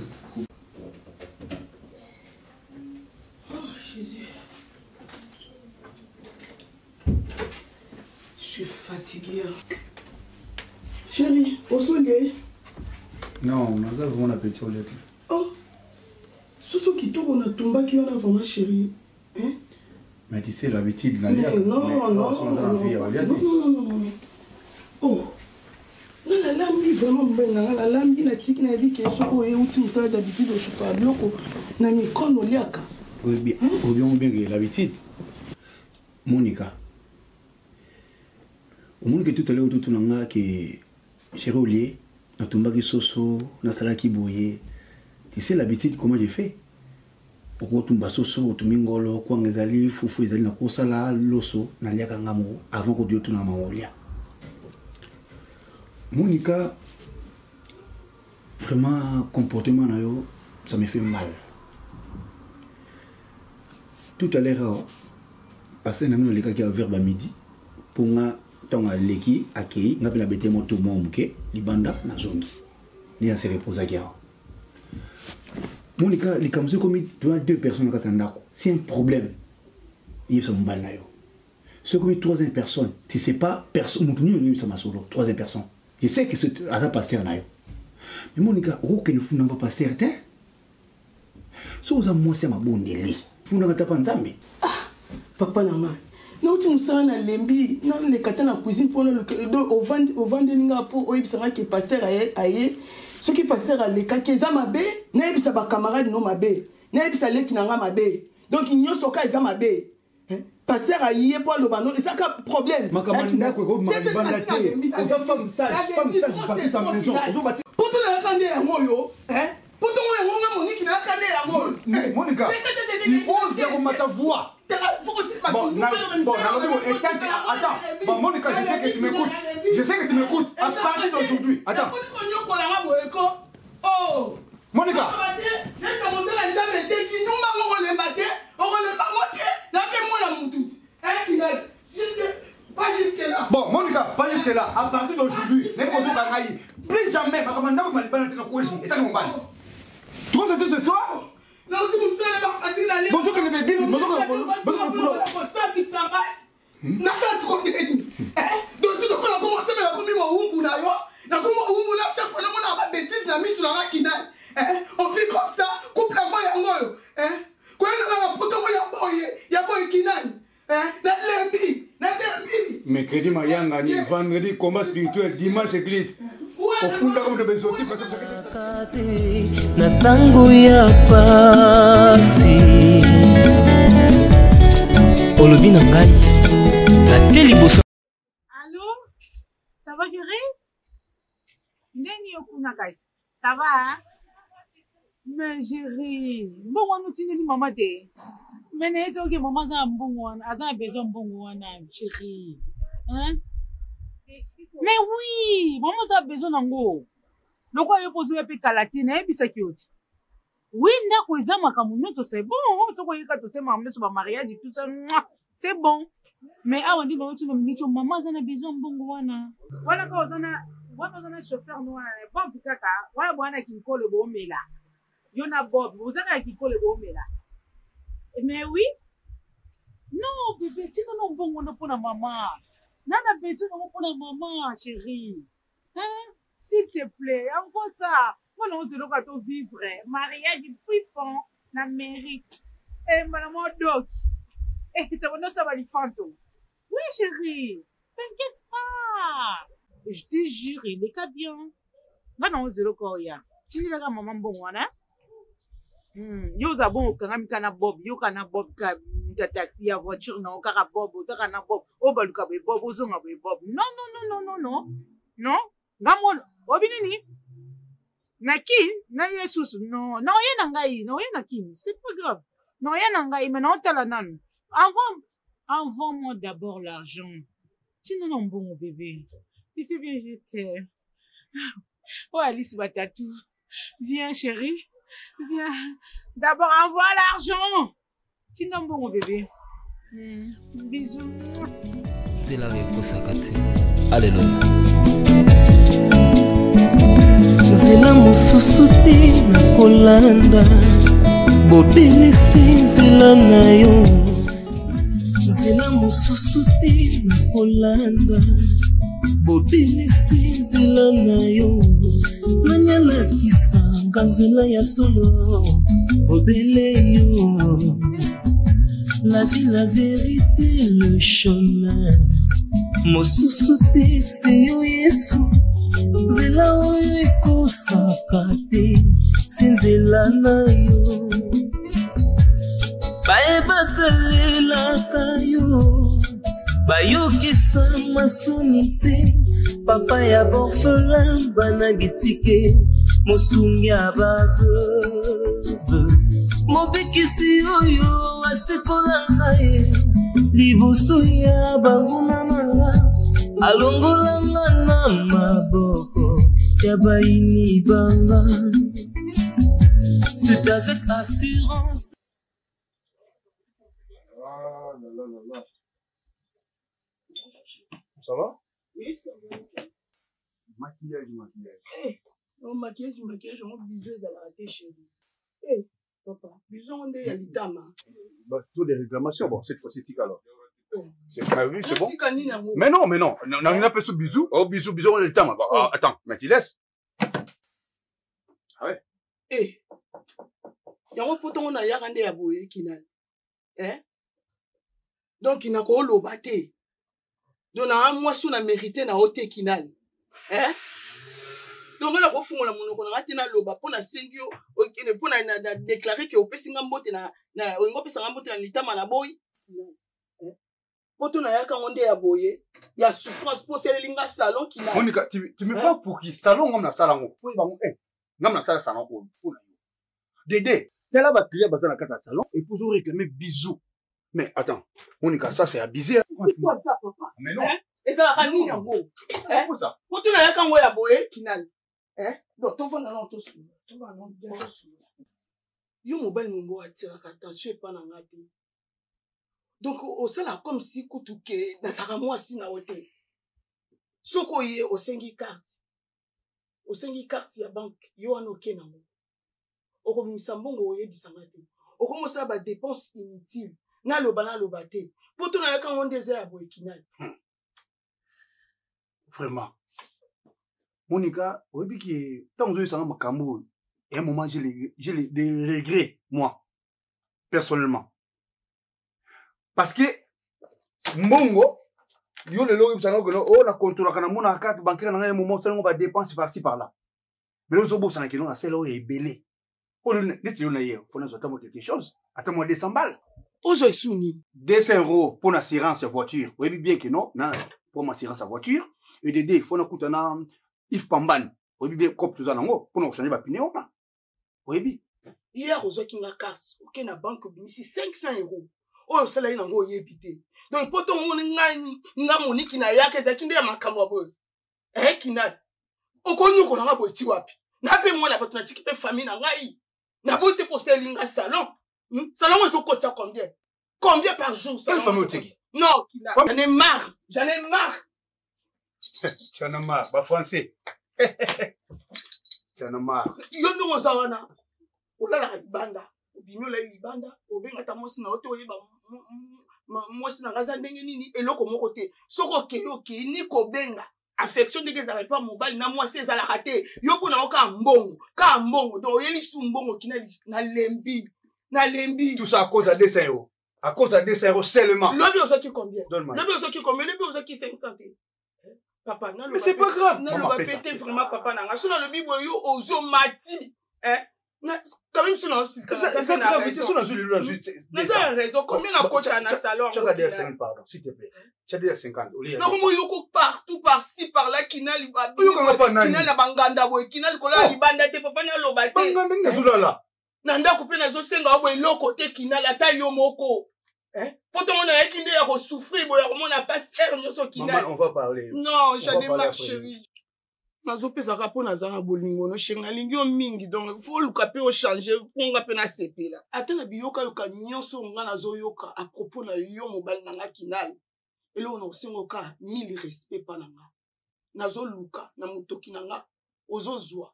Osolier.
Non, on a vraiment appétit au lait.
Oh. Soso qui tourne on a tombé qui on a vraiment chérie. Hein?
Mais tu sais l'habitude
non. Oh. La lambi vraiment bien la lambi na tiki na bi ke soko e outi muta d'habitude au chauffeur bloko na mi kono liaka.
Oui bien, bien l'habitude. Monica. Au monde que tout à l'heure tout nanga que chérie au lié na tombaki soso na salaki boye. Tu sais l'habitude comment j'ai fait? Okotumba soso otumingolo kwa ngezali fufu ezali na kosala loso na liaka ngamo avant que Dieu tuna maolia. Monica, vraiment, comportement, ça me fait mal. Tout à l'heure, parce que nous avons les verbe à midi, pour nous, tant à l'équipe, à qui, nous avons la bête moto monke, libanda, na zongi. Ni à se reposer à guerre. Monica, les comme deux personnes qui sont là, c'est un problème. Ils sont mal. Ce comme troisième personne, tu sais pas, personne, nous sommes solo, troisième personne. Je sais que c'est un pasteur. Mais Monica, aucun fou n'a pas certain. Si vous avez moi, c'est ma bonne élie. Vous n'avez pas entendu.
Ah, papa, non, non, tu me sens dans l'embi, dans les catans en cuisine pour le au vendeur pour au ibsanga qui pasteur aïe. Ce qui pasteur à l'écart qui est à ma baie, n'est pas sa camarade non ma baie, n'est pas sa lèque n'a ma baie. Donc il n'y a pas de ma baie. Pasteur a yé pour le bano, et ça a un problème. Ma camarade n'a pas de femme sage, pour tout le monde, à moi, hein? Pour tout le monde, Monique n'a qu'à aller à moi. Monica, tu oses dire ma voix.
Bon, Monica, je sais que tu m'écoutes. Je sais que tu m'écoutes. À partir d'aujourd'hui. Attends. Oh! Monica! Bon, Monica, pas jusque là. À partir d'aujourd'hui, plus jamais, ma commande va me dans quoi et t'as mon bail. Tu vois ce que toi?
Non, tu me fais la fatigue d'aller.
Bonjour, que les bébés, bonjour,
on fait comme ça, coupe la boy en moyo. Quand on a poto ya boy kinani.
Mercredi Mayanga, vendredi combat spirituel, dimanche église. Au fond comme de besoin parce que
na tango ya pasi. Olobi na ngai. La teli boso.
Allô? Ça va gérer? Neni okuna guys. Ça va hein? Mais gérer. Bon on nous tient ni maman de. Mais n'est-ce que maman ça bon a besoin bon chérie. Hein? Mais oui, maman a besoin d'ango. Donc on pose un peu calatine et puis ça qui est. Oui, ndako eza makamu nyonso c'est bon. Ce qu'on y a c'est maman sur mariage et tout ça. C'est bon. Mais ah on dit bon tu nous maman ça a besoin bongo wana. Wana ka ozana chauffeur no wana bon pitaka. Wana bwana kinkole bo mela. Yona Bob, vous avez kinkole bo mela. Mais oui. Non, bébé, tu n'as pas besoin pour la maman. Nana besoin pour la maman, chérie. Hein? S'il te plaît, envoie ça. Moi, non, c'est le cas de vivre. Mariage du puissant, la mairie. Et madame Doc. Et tu vas ça va les fantômes. Oui, chérie. T'inquiète pas. Je te jure, il est cas bien. Bah non, c'est le cas, tu dis la maman bon, hein? Yo za bon kangami kana bob yo kana bob ka taxi ya voiture na okara bob ozaka na bob obaluka be bob ozonga be bob non ngamon obinini naki na yesus non yena ngai non yena kim c'est pas grave non yena ngai mais non tala nan envoie-moi d'abord l'argent tu n'en as bon bébé tu sais bien je t'aime. Oh Alice Batatou viens chérie. Viens. D'abord, envoie l'argent. Sinon, bon, bébé. Bisous.
C'est la réponse à Kate. Alléluia.
Zela mususu te na kolanda. Bobelisi zela na yo. Zela mususu te na kolanda. bobele nzela na yo nanyalakisanga nzela ya solo bobele yo. La vie, la vérité, le chemin mosusu te se yo Yesu nzela oyo ekosaka te se nzela na yo bayebatalelaka yo bayokisa masoni te papa ya borphelin bana bitike mosungi ya baveuve mobikisi oyo asekola ngai liboso ya banguna nanga alongolanga na maboko ya baini banga. C'est avec assurance.
Ah là là là là. Ça va?
Oui, ça va.
Maquillage.
Oh, maquillage, on bisous à la raté chérie. Eh, papa, bisous on est à l'itama.
Bah, toutes les réclamations, bon, cette fois-ci, tika alors. C'est pas oui, c'est bon. Mais non. On a pas ce bisou. Oh, bisou, on a le temps. Ah, attends, mais tu laisses. Ah ouais.
Eh. Yango poto on a yarande ya boye kinal. Donc il n'a ko lobate. Donc na moi sou na mérité na hote kinal. Donc on a refongola monoko na ngati na loba pona sengio okene pona na déclarer que opesinga mbote na ngopesa mbote na litama na boy. Poto na yaka onde ya boye ya souffrance pour celle linga salon qui na
Monica, tu me parles pour qui salon ngam na salon pour ba ngam na salon pour Dédé tela ba prier ba na kata salon et pour réclamer bisous. Mais attends, Monica, ça c'est abusé.
C'est quoi ça papa?
Mais non.
Et ça va ni yango.
C'est pour ça.
Poto na yaka ngo ya boye kinal. Donc ton vent na to sou. Ton va na bien sou. Yo mobile mumbo atira attention et pas na ngati. Donc, au sala comme si kutuke, na saka mwasi na wote. Soko ye, au sengi carte. Au sengi carte ya banque, yo anoke na mo. Oko misambongo oye bisamate. Oko mosa ba dépense inutile. Na loba te. Poto na yaka ngonde za ya boye kinal.
Vraiment. Monica, oyebi ki, tant que je makambo, et à un moment, j'ai des regrets, moi, personnellement. Parce que mbongo yo le logo bisanga kono o na contrôle kana mona carte bancaire na ngai moment seulement ba dépense par-ci par-là. Mais le zobo sana kino na selo est belé. O le neti na hier, faut na zotamo quelque chose. Attends-moi 200 balles.
Ozo esuni
200 € pour l'assurance voiture. Oui bien que non, na pour m'assurance voiture et Dédé faut na kutana if pamban. Oui bien comme tout ça nango pour na changer ba pneu na. Oui bien.
Hier ozo ki na carte, OK na banque bimisi 500 €. Oyo sala ina ngo yebite. Donc poto ngoni nga moniki na yake za kinde ya makambo abo. Kinal. Okonyo ko na bo ti wapi. Na pe mo na bato na tiki pe famille na ngai. Na bo te poster linga salon. Salon so kotia combien? Combien par jour ça?
Famille tiki.
Non, Kinal. J'en ai marre.
Tu en as marre, ba français. Tu en as marre.
Yo ndo zawana. Ola la banda. Obimyo la libanda. Obenga ta mosi na oto yeba mwasi na gaza ndenge nini eloko moko te soko ke ni ko benga affection ndenge za pas mobile na mwasi ezala raté yo pona oka mbongo donc yeli su mbongo kina na lembi
tout ça à cause de 200 €. À cause de 200 € seulement.
Lobi ozoki combien?
Donne-moi.
Lobi ozoki 500 €. Papa na
mais c'est pas grave.
Na le va péter vraiment papa na nga so na le bibo yo ozomati quand même, c'est grave. Mais ça a raison. Combien de coach à un salon?
Tu as déjà 50, pardon, s'il te plaît. Tu as déjà 50.
Non, moi, yoko partout, par-ci, par-là, Kinal, Kinal, Banganda, Kinal, Kola, Libanda, te papa na lobate.
Banganda, n'est-ce là?
Nanda, coupé na zo senga, ou lo côté Kinal, ata yomoko. Pourtant, on a équindé à souffrir, on a pas serre,
Kinal. On va parler.
Non, j'en ai marre, chérie. Nazopesa kapo nazanga bolingo no shenga lingi o mingi donc faut luka pe o changer ponga pe na sepela atana biyoka yoka nyonso nga nazoyoka à propos na yo mobile nanga Kinal elo na osengo ka 1000 respect pa nanga nazoluka na mutoki nanga ozozwa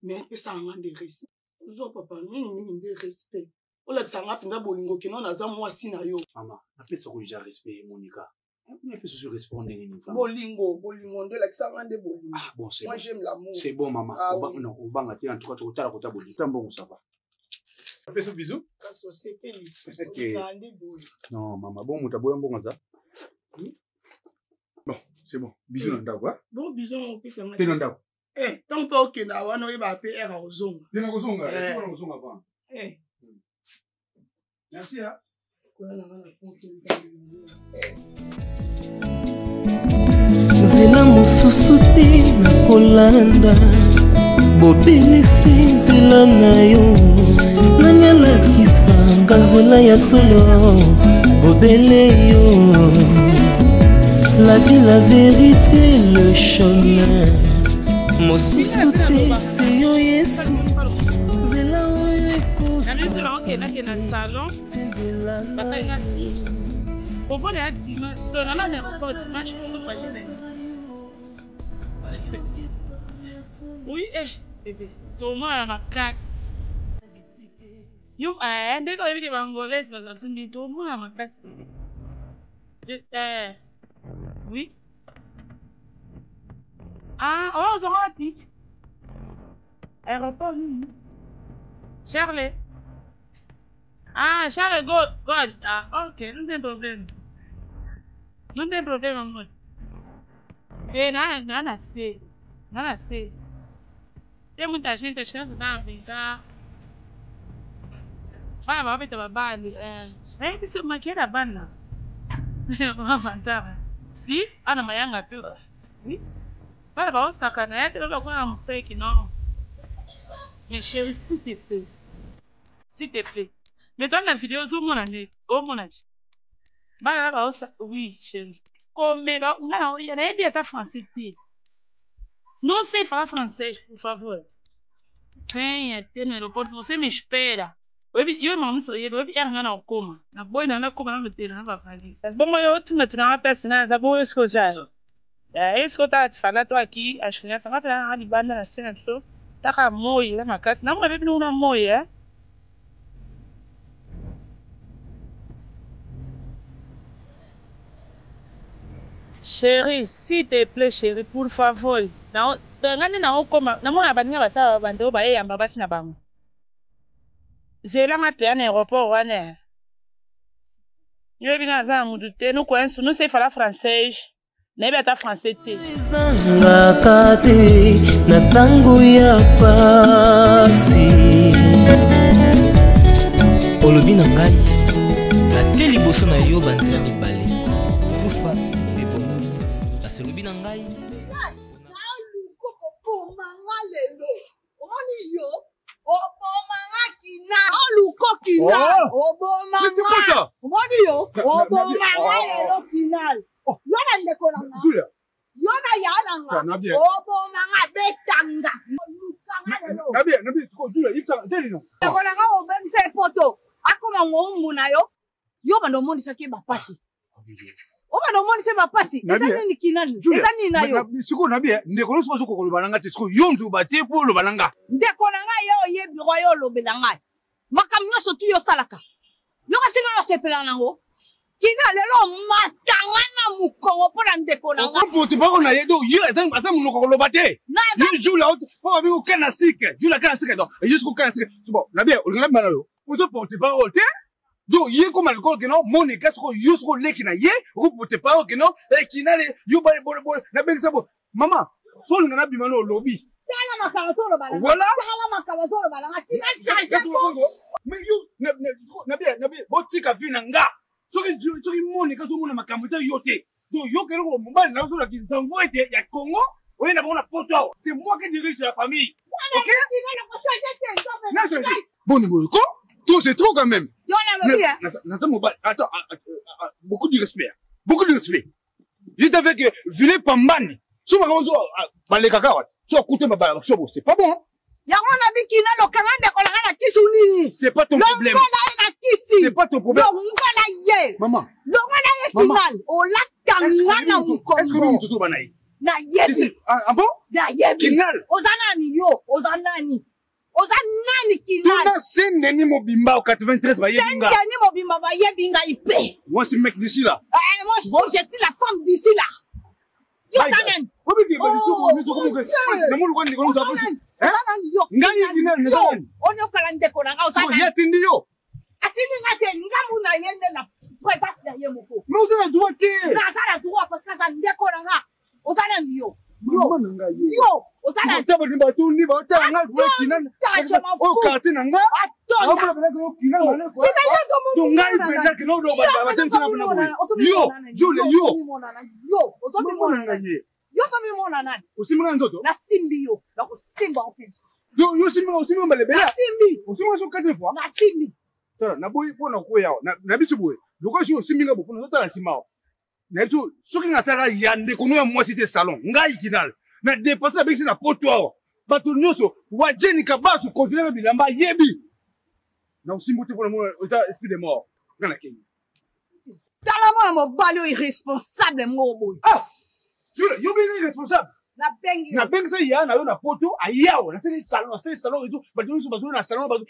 mais pesa nga de respect ozo papa mingi de respect ola tsanga pinda bolingo kino naza mwasi na yo
mama napesa ko ja respect Monica
On peut se répondre.
Bolingo, de l'examen de Bolingo.
Ah bon, c'est bon.
Moi, j'aime l'amour.
C'est bon, maman.
Ah,
non, on va en attendre en tout cas, tu as la Bolingo. C'est bon, ça va. On fait ce bisou? Non, maman, bon, tu as bon, ça. Bon, c'est bon. Bisous, non, d'accord.
Bon, bisous, on peut se mettre.
T'es non, d'accord.
Eh, tant pas que na wana il va appeler à Ozonga.
T'es non, Ozonga. T'es non, Ozonga avant.
Eh.
Merci, hein.
Nzela mosusu te na kolanda bobelisi nzela na yo nani alakisanga nzela ya solo bobele yo la vie la vérité le chemin mosusu te se yo yesu nzela oyo
ekosakende na salon basalinga si opone ya dimanche tonana na aéroport dimanche opagine oui bébé tomona makasi yo ndenge oyebiki bangolese bazasumbi tomona makasi oui oyo ozonga wapi aéroport nini Charles Charles God ok non tem problème amor nana sei tem muita gente achando que vai brincar vai ver babali isso maquera bana mavantara si ana mayanga tu para ba osaka na yete loba kuna museki non mais chérie s'il te plaît mais toi la vidéo zomona ne omona ji bana ba osaka oui chérie comme ba na o yana bien ta français ti não sei falar francês por favor venha ter no aeroporto você me espera eu não sei eu ia na coma na boa na coma não ter nada para fazer bom eu tu não tem personagem a boa escutar é isso que eu tava te falando tô aqui as crianças vai para ali banda na cena só tá com moi lá na casa não vai não moi Chérie, s'il te plaît, chérie, pour favor. Non, ngani na okoma, na mona baninga bata bando ba yamba basi na bango. Zela ma plan aéroport wana. Yo bina za mudu te no kwensu no sei falar francês. Na beta français te.
Zanga kate na tango ya pasi.
Olobi na ngai. Batie liboso na yo bandela mibale. Kufa. Olobi na ngai
Oba no moni sema pasi esa nini kinani esa nini nayo
siko nabia ndeko no siko ko lobalanga te siko yondu batie po lobalanga
ndeko nanga yo yebi royo lobelanga makamyo so tu yo salaka yo kasinga no sepela nango kina lelo matanga na mukongo pona ndeko nanga
ko tu ba na yedo yo ata munoko lobate yo jula po abi ko kana sike jula kana sike do yusko kana sike bo nabia ulanga manalo uso porte parole te donc yé comme alcool que non mon écart ce que yusko lekina yé ou porte parole que non et qui n'a yo ba na ben sabo maman so ngana bi mano lobby
tala makabasoro bala
voilà
tala makabasoro bala kina chacha
mais yo nabi botika vina nga so ki mon écart so mona makambo ta yote donc yo kero ko mbali na so la ki sanvo ete ya Congo oui na bona poto c'est moi qui dirige la famille OK non bon niveau ko toi c'est trop quand même. Attends, beaucoup de respect. Beaucoup de respect. Je t'avais que vilain pambani. Si ma raison, les cacahuètes, soit coûter ma balle, c'est pas bon. C'est pas ton problème. C'est pas ton problème. Maman. Est-ce que nous te trouvons naïf? Ah bon?
Kinal. Ozanani yo, ozanani. Oza nani kinal.
Tuna Saint-Denis Mobimba au 93 va yebinga.
Saint-Denis Mobimba va yebinga ipé.
Moi c'est mec d'ici là.
Moi je suis la femme d'ici là. Yo sanan.
On peut dire d'ici on est comme que. Na mo lukani ko ndo ko. Ngani kinal ne sanan.
On yo kalande ko nanga osanan.
So yatindi yo.
Atindi ngate ngamu na yende na présence derrière moko.
Mais vous avez droit qui?
Ça la droit parce que ça ndeko nanga. Osanan yo. Yo,
Ozana. Tu vas pas tout niveau, tu vas pas kinal. Oh, quartier nanga.
Attends.
Donc ngai penda que no do ba tem sina bana boy. Yo, Jule yo.
Yo, ozomi mona nani. Yo somi mona nani.
Osimina nzoto.
Na simbi yo. Na ko simba o pin.
Yo simina malebela.
Na simbi.
Osimina so 4 fois.
Na simbi.
Tala na boy pona ko yao. Na bisu boy. Loko si osimina bo pona tala simao. Neto soki ngasaka yande kono ya mwasi te salon ngai kinal na dépasser avec na potoa bato nyoso wajeni kabasu continue bilamba yebi na usimbuti pour moi aux esprit de mort ngana kenyi
tala mo balio irresponsable mo boy
jure yo bien irresponsable na bengi sa ya na yo na poto ayao na salon et tout bato nyoso bato na salon bato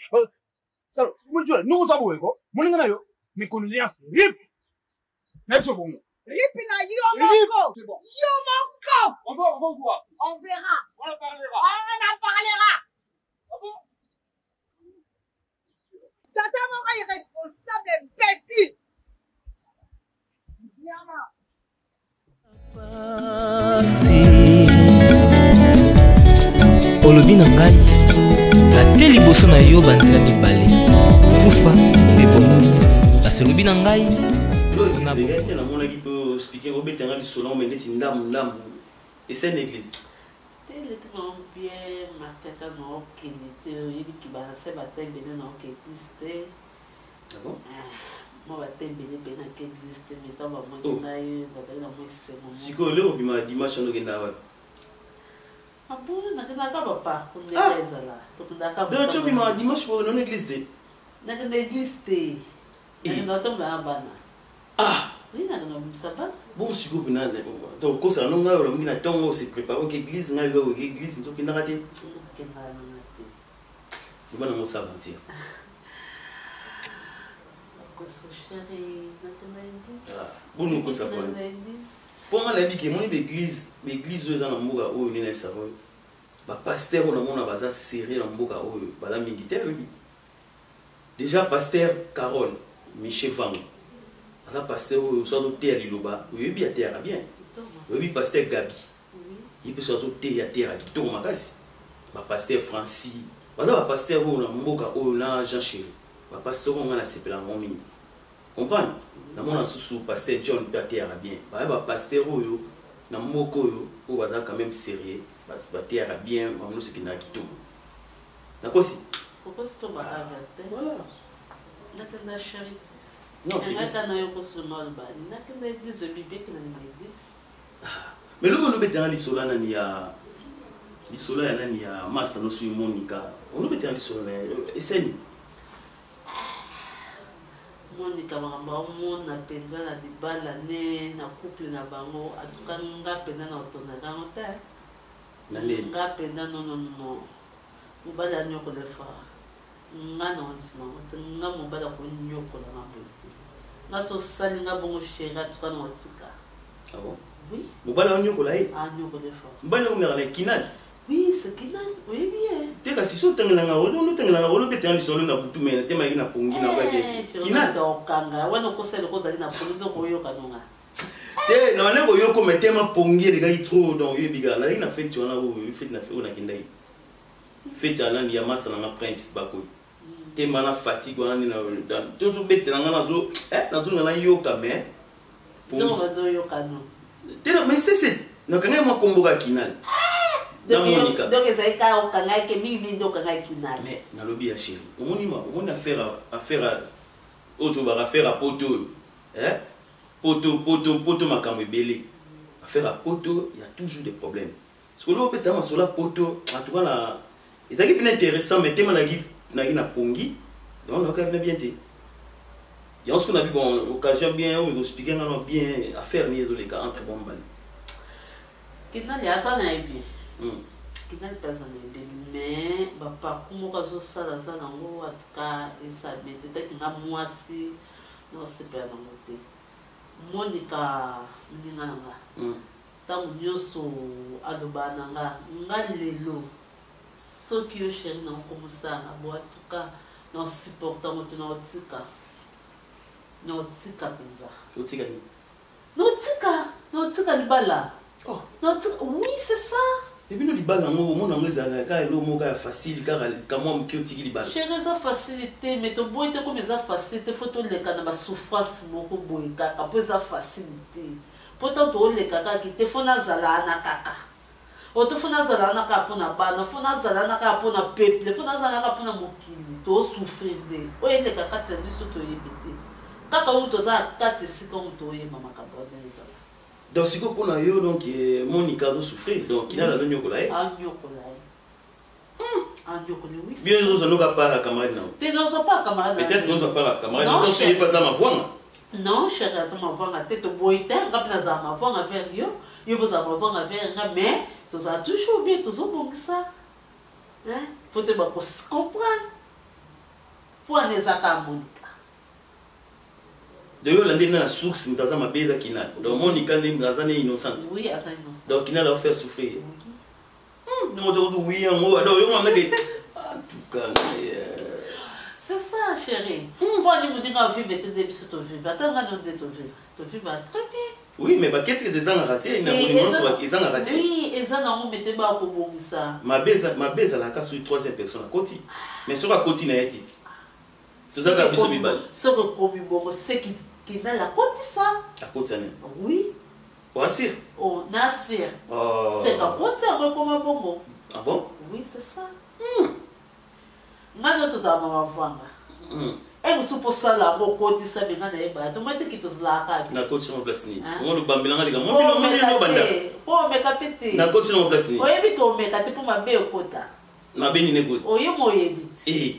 salon mo jure no za boy ko mo ngana yo mais kono ya rip na so bongo.
Ripina, yo mon
c'est bon.
Yo mon
On va voir.
On verra.
On en parlera.
On en parlera.
Ah bon?
Tata Mora est responsable, imbécile.
olobi na ngai natie liboso na yo banzela mibale kufa mpe bomo kasi olobi na ngai
namonaki mpe explike obetanga lisolo me ndeti ndambu esa na église
teleki na bien mateka na okende te oyebiki base bata ebele na oke église te mo bata ebele mpe naka église te meta bamoni ngai bazali na mo esengo
sikoyo leo obima dimanche anokenda wapi
abona nakendaka baparcours ndenge ezala tokendaka
donc obima dimanche po nona église te
nakenda église te nakenda batambola na bana oui nakenda bimisa bana
bon sikoyo mpena tokosala no ngai olamoki na ntongo ose prépare oke église ngai oyo oke église nzokendaka te
okendaka nanga te
obana mo saventir
koso chéri nakenda église
boni mokosa poni mpo nga nayebi ke moni baeglise oyo eza na mboka oyo nde nayebisaka oyo bapaster oyo namona baza serie na mboka oyo baza mingi te oyebi déjà paster Carole Michel Vango aza paster oyo so azoteya liloba oyebi ateyaka bien oyebi paster Gabi ye mpe so azoteya ateyaka kitoko makasi bapaster Francis baza bapaster oyo na mboka oyo na Jean Chéri bapaster oyo nga nasepelaka ngo mingi comprendre namona susu pasteur John mpe ateyaka bien baya bapaster oyo na mboka oyo oyo baza quand même sérieux bateyaka bien bamono ekendaka kitoko nakosi
voilà nakenda chéri nangata na yo kosoma olobani nakenda église obibieki na église
mais lobi onobetanga lisolo nani ya lisolo ya nani ya master noso yo Monica onobetanga lisolo na eseni
Monica makambo omona mpenza na libala ne na couple na bango atuka nga mpenza na otondaka yango te nga mpenza nonono mobali anyokola efara nga na ondisimango te nga mobali akonyokola nga boye te nga so osali nga bongo chéri atuka na otika oui
mobali anyokola ye
anyokola efara
mobali nakomeka na kinali
oui c'est kinali oyebi ye
te kasi so otangelanga otangelanga olobetanga lisolo na butu mena te mayeki na pongi na
kinali okanga wana okosala okozali na pongi nzoko oyoka nonga
te na bane koyoko me tema pongi elekaki trop donc oyebika nazalaki na fete wana oyo fete na oyo nakendaki fete ya nani ya masa nanga prince bakoyi tema na fatigue wana nini tozobetelanga nazolinga nayoka me te mais c'est nakanga mwa komboka kinali
donc ezali kaka okangaki mingi nde okangaki kinali
mais nalobi ya chéri omoni affaire oyo tobaka affaire ya poto oyo poto makambo ebele affaire ya poto y a toujours des problèmes parce que lobi obetanga masolo ya poto atuka na ezalaki mpena intéressant mais tema naki na pongi naokaina bien te yango soki nabi bon occasion bien oyo ekoexplike ngano bien affaire ni ezoleka entre bon mbali
kinali ata na ye bien
Kinal pas dans les mais papa comment que ça là ça dans le en tout cas et ça mais peut-être que moi si non c'est pas dans le thé Monica ninanga tant nyoso adoba nanga ngalelo ce qui est chéri non comme ça na bo en tout cas non supportant maintenant tika penza
otika ni
notika libala oh notika oui c'est ça.
Et puis nous les balles mon anglais à le mot facile car quand moi qui otiki les balles.
Chérie ça facilité mais to boy te comme ça facilité photo les kana ba souffrance moko boy kaka pour ça facilité. Pourtant to le kaka qui te fona zala na kaka. O to fona zala na kaka pona bana, fona zala na kaka pona peuple, fona zala na kaka pona mokili. To souffrir de. O le kaka service to yebete. Kaka ou to za kati si comme to ye mama kabone za.
Donc si qu'on a eu donc Monica doit souffrir donc il a la nyoko là.
Ah nyoko là. Ah nyoko oui.
Bien nous on n'a pas la camarade non.
Tu n'en sont pas camarade.
Peut-être nous on pas la camarade. Donc ce n'est pas ça ma voix.
Non, chérie, ça m'a voix à tête boité, rapide ça m'a voix avec yo. Yo vous a voix avec mais tout ça toujours bien, toujours bon que ça. Hein? Faut te comprendre. Pour les accords Monica.
D'ailleurs, l'année la source, nous avons ma belle Kinal. Donc, Monica est innocente.
Oui, elle est innocente.
Donc, Kinal a fait souffrir. Nous avons dit oui, en mot. Alors, on a dit. En tout cas,
c'est ça, chérie. Pour nous dire qu'on vit, tu devais surtout vivre. Attends, on dit tu vivre très bien.
Oui, mais qu'est-ce que les gens ont raté? Ils ont raté.
Oui, ils ont mis des barres pour bon ça.
Ma baise à la case sur troisième personne à côté. Mais sur la côté, n'a été. C'est ça que je me
ce que c'est qui n'a la côte ça.
À côté,
oui.
Oh, Nasir.
Oh, Nasir. C'est la côte ça, comme un bonbon.
Ah bon?
Oui, c'est ça. Nano to za mama vanga. Et vous supposez ça là, mon côté ça bien na eba. Tu m'as dit que tu la ka.
Na côté sur place ni. On le bambela ngali
mon banda. Oh, me kapete.
Na côté sur place ni.
Oh, yebi to me ka te pour ma be okota.
Ma be ni ne ko.
Oh, yo mo yebi.
Eh.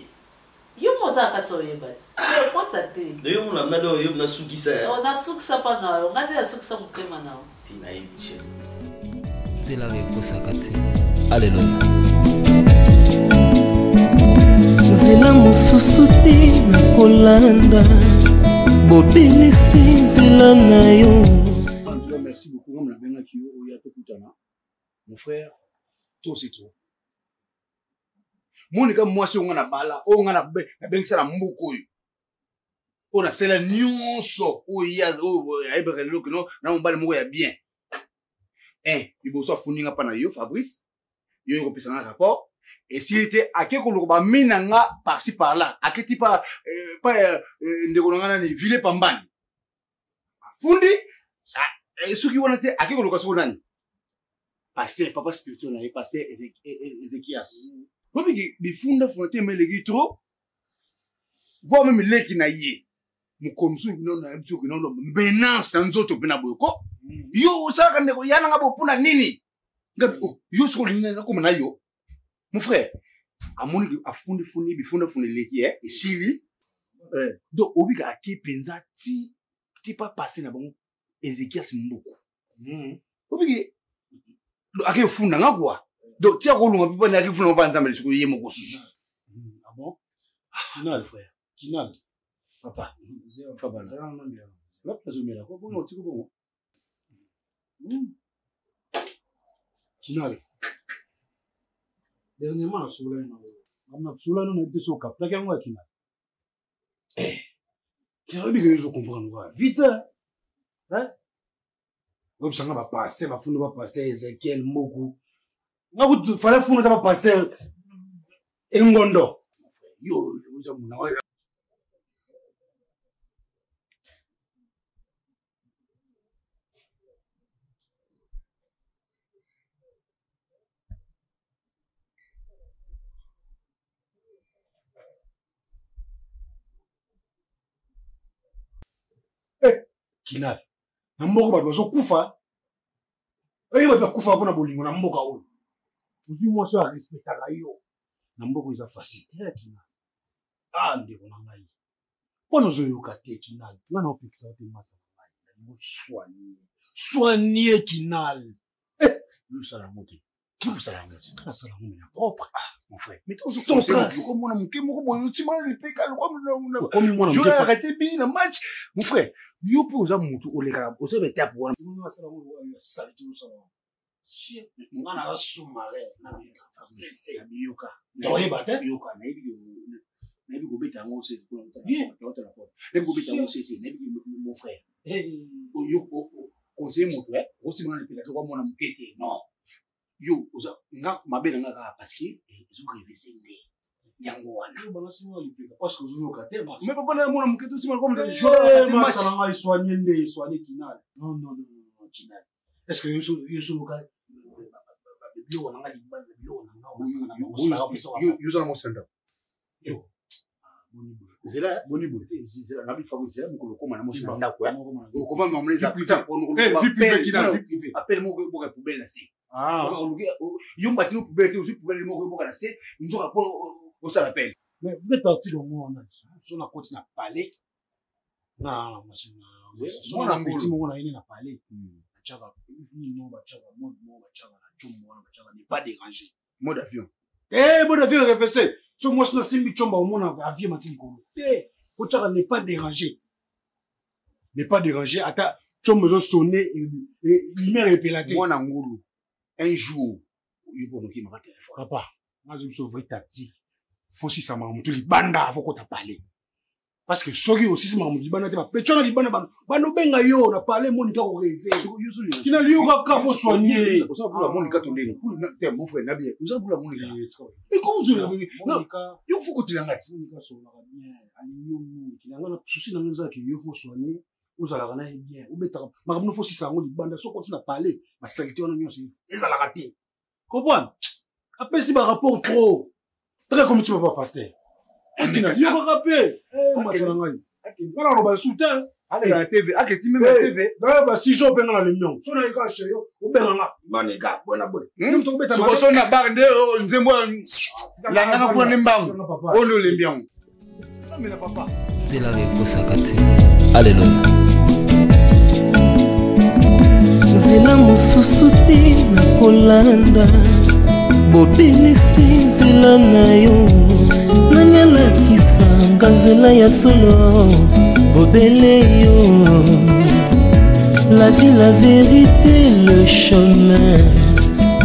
Yo mo za ka to yeba. Yo kota te.
De yo mo na do yo na sukisa.
Oh, na sukisa pa na yo. Ngade ya sukisa mukema na yo.
Tina yebi.
Zela we kosaka te. Alléluia.
Nzela mosusu te nakolanda bobelisi nzela na yo.
Merci beaucoup. Mon frère, tout c'est tout. Monica mwasi onga na bala, onga na bengisa na mboko yo. Ona sela nyonso oya ayebaka lelo kino na mobali moko ya bien. Liboso afuninga pa na yo Fabrice. Yo kopesa na rapport. Et s'il était à quelque chose, minanga par-ci par-là, à quel type pas ndekona ni ville pambani. Fundi, ceux qui vont être à quelque chose nani. Pasteur, papa spirituel, na pasteur Ezekias. Parce que les funda fonte mais les trop. Voir même les qui na yé. Mukomsu non na bituko non benance nzoto bena boyoko. Yo ça ka ndeko yana ngabo puna nini? Ngabo yo soko linga ko na yo. Mon frère, à mon avis, à fond de l'équipe, et Sili, donc, au biga qui pensa, ti pas passé na bon, Ezekiel c'est beaucoup. Au biga, à qui fond na quoi? Donc, tiens, on va pas n'arriver fond pas ensemble, ce que y est mon gros. Ah bon? Kinal, frère, Kinal, papa, papa, là, pas au là, quoi, bon, tu comprends? Kinal. Dernièrement, Soulane n'a été sur cap. T'as qu'à moi qui n'a. Qui a dit que je comprends. Vite, hein? Comme ça, on va passer, on va foutre, passer Ezekiel Moku. On va faire foutre, on va passer Ngondo. Yo, Kinal. Na mboko ba bazo kufa. Ba kufa bona bolingo na mboka oyo. Uzi mo so respecta la yo. Na mboko iza facilité Kinal. Ah ndeko na ngai. Bona zo yo kate Kinal. Na no pikisa te masa ngai. Mo soigner. Soigner Kinal. Lu sala moto. Qui vous salue? La salue propre. Mon frère.
Mais
sans trace.
Comme on a manqué,
Comme moi,
je vais arrêter bien le match. Mon frère, yo peut aux amours, au légal, aux amours, t'es à pour.
Si on a un sous-marin, c'est Bioka.
Non, il va être Bioka. Maybe go better on c'est pour bien dans la porte. Même go better on c'est mon frère. Yo conseiller mon frère, aussi mon appel toi mon amukete. Non. Yo oza nga mabela nga parce que ils ont révisé ndé. Yango wana. Yo bana sima lipe parce que zo yoka te ba. Mais papa na mon amukete aussi comme ça.
Je ma salanga soigner ndé, soigner kinal. Non, kinal. Est-ce que yo local yo wana nga libana yo wana
yo za mo senda. Yo zela bonibule zela nabi fabrice zela mukolo koma na mosi nda kwa o koma mamleza putain on vie privée qui dans vie privée appelle mo ko boka poubelle na si on yo mbati no poubelle aussi poubelle mo ko boka na si nzo rapport au ça l'appelle
mais vous êtes parti dans moi on a so na continue à parler na so na petit mo na ine na parler chaba ni no ba chaba mo ba chaba na chumbo ba chaba n'est pas dérangé
mode avion
mode avion réfléchir. So moi je ne sais pas au monde avion matini kono. Faut que n'est pas dérangé. N'est pas dérangé. Attends, tu me sonner il m'a répété.
Moi na ngulu. Un jour, il faut qu'il m'a téléphone.
Papa, moi je me suis ouvert tactique. Faut si ça m'a monté les banda faut qu'on t'a parlé. Parce que soki aussi si m'a monté banda pas. Petona li banda bando benga yo na parler mon ka ko rêver. Qui n'a lieu ka faut soigner.
On s'en pour la mon ka tondé. Pour mon frère Nabi. On s'en pour la mon ka.
Mais comment vous l'avez?
Non, il faut que tu l'engages.
Mon ka so la bien. Ani qui n'a pas souci dans nous qui il faut soigner. Vous allez rana bien. Ou beta. Ma faut si ça on li banda so continue à parler. Ma saleté on a mis et ça la raté. Comprends? Après si par rapport trop. Très comme tu vas pas passer. Il faut rappeler. Comment ça ngai? Voilà on va soutenir.
Allez la TV, aketi même la TV.
Ba si jo benga na réunion. So na ka cheyo, o benga nga, maneka, bona boy.
Nous to beta. So na barde nzembo la nanga pour nimbango. Ono lembiango. Mais na papa.
Zela rekosaka te. Alléluia.
Zela mosusu te na kolanda. Bobelisi nzela na yo. Nanyalakisanga nzela ya solo. Bobele yo. La vie, la vérité, le chemin.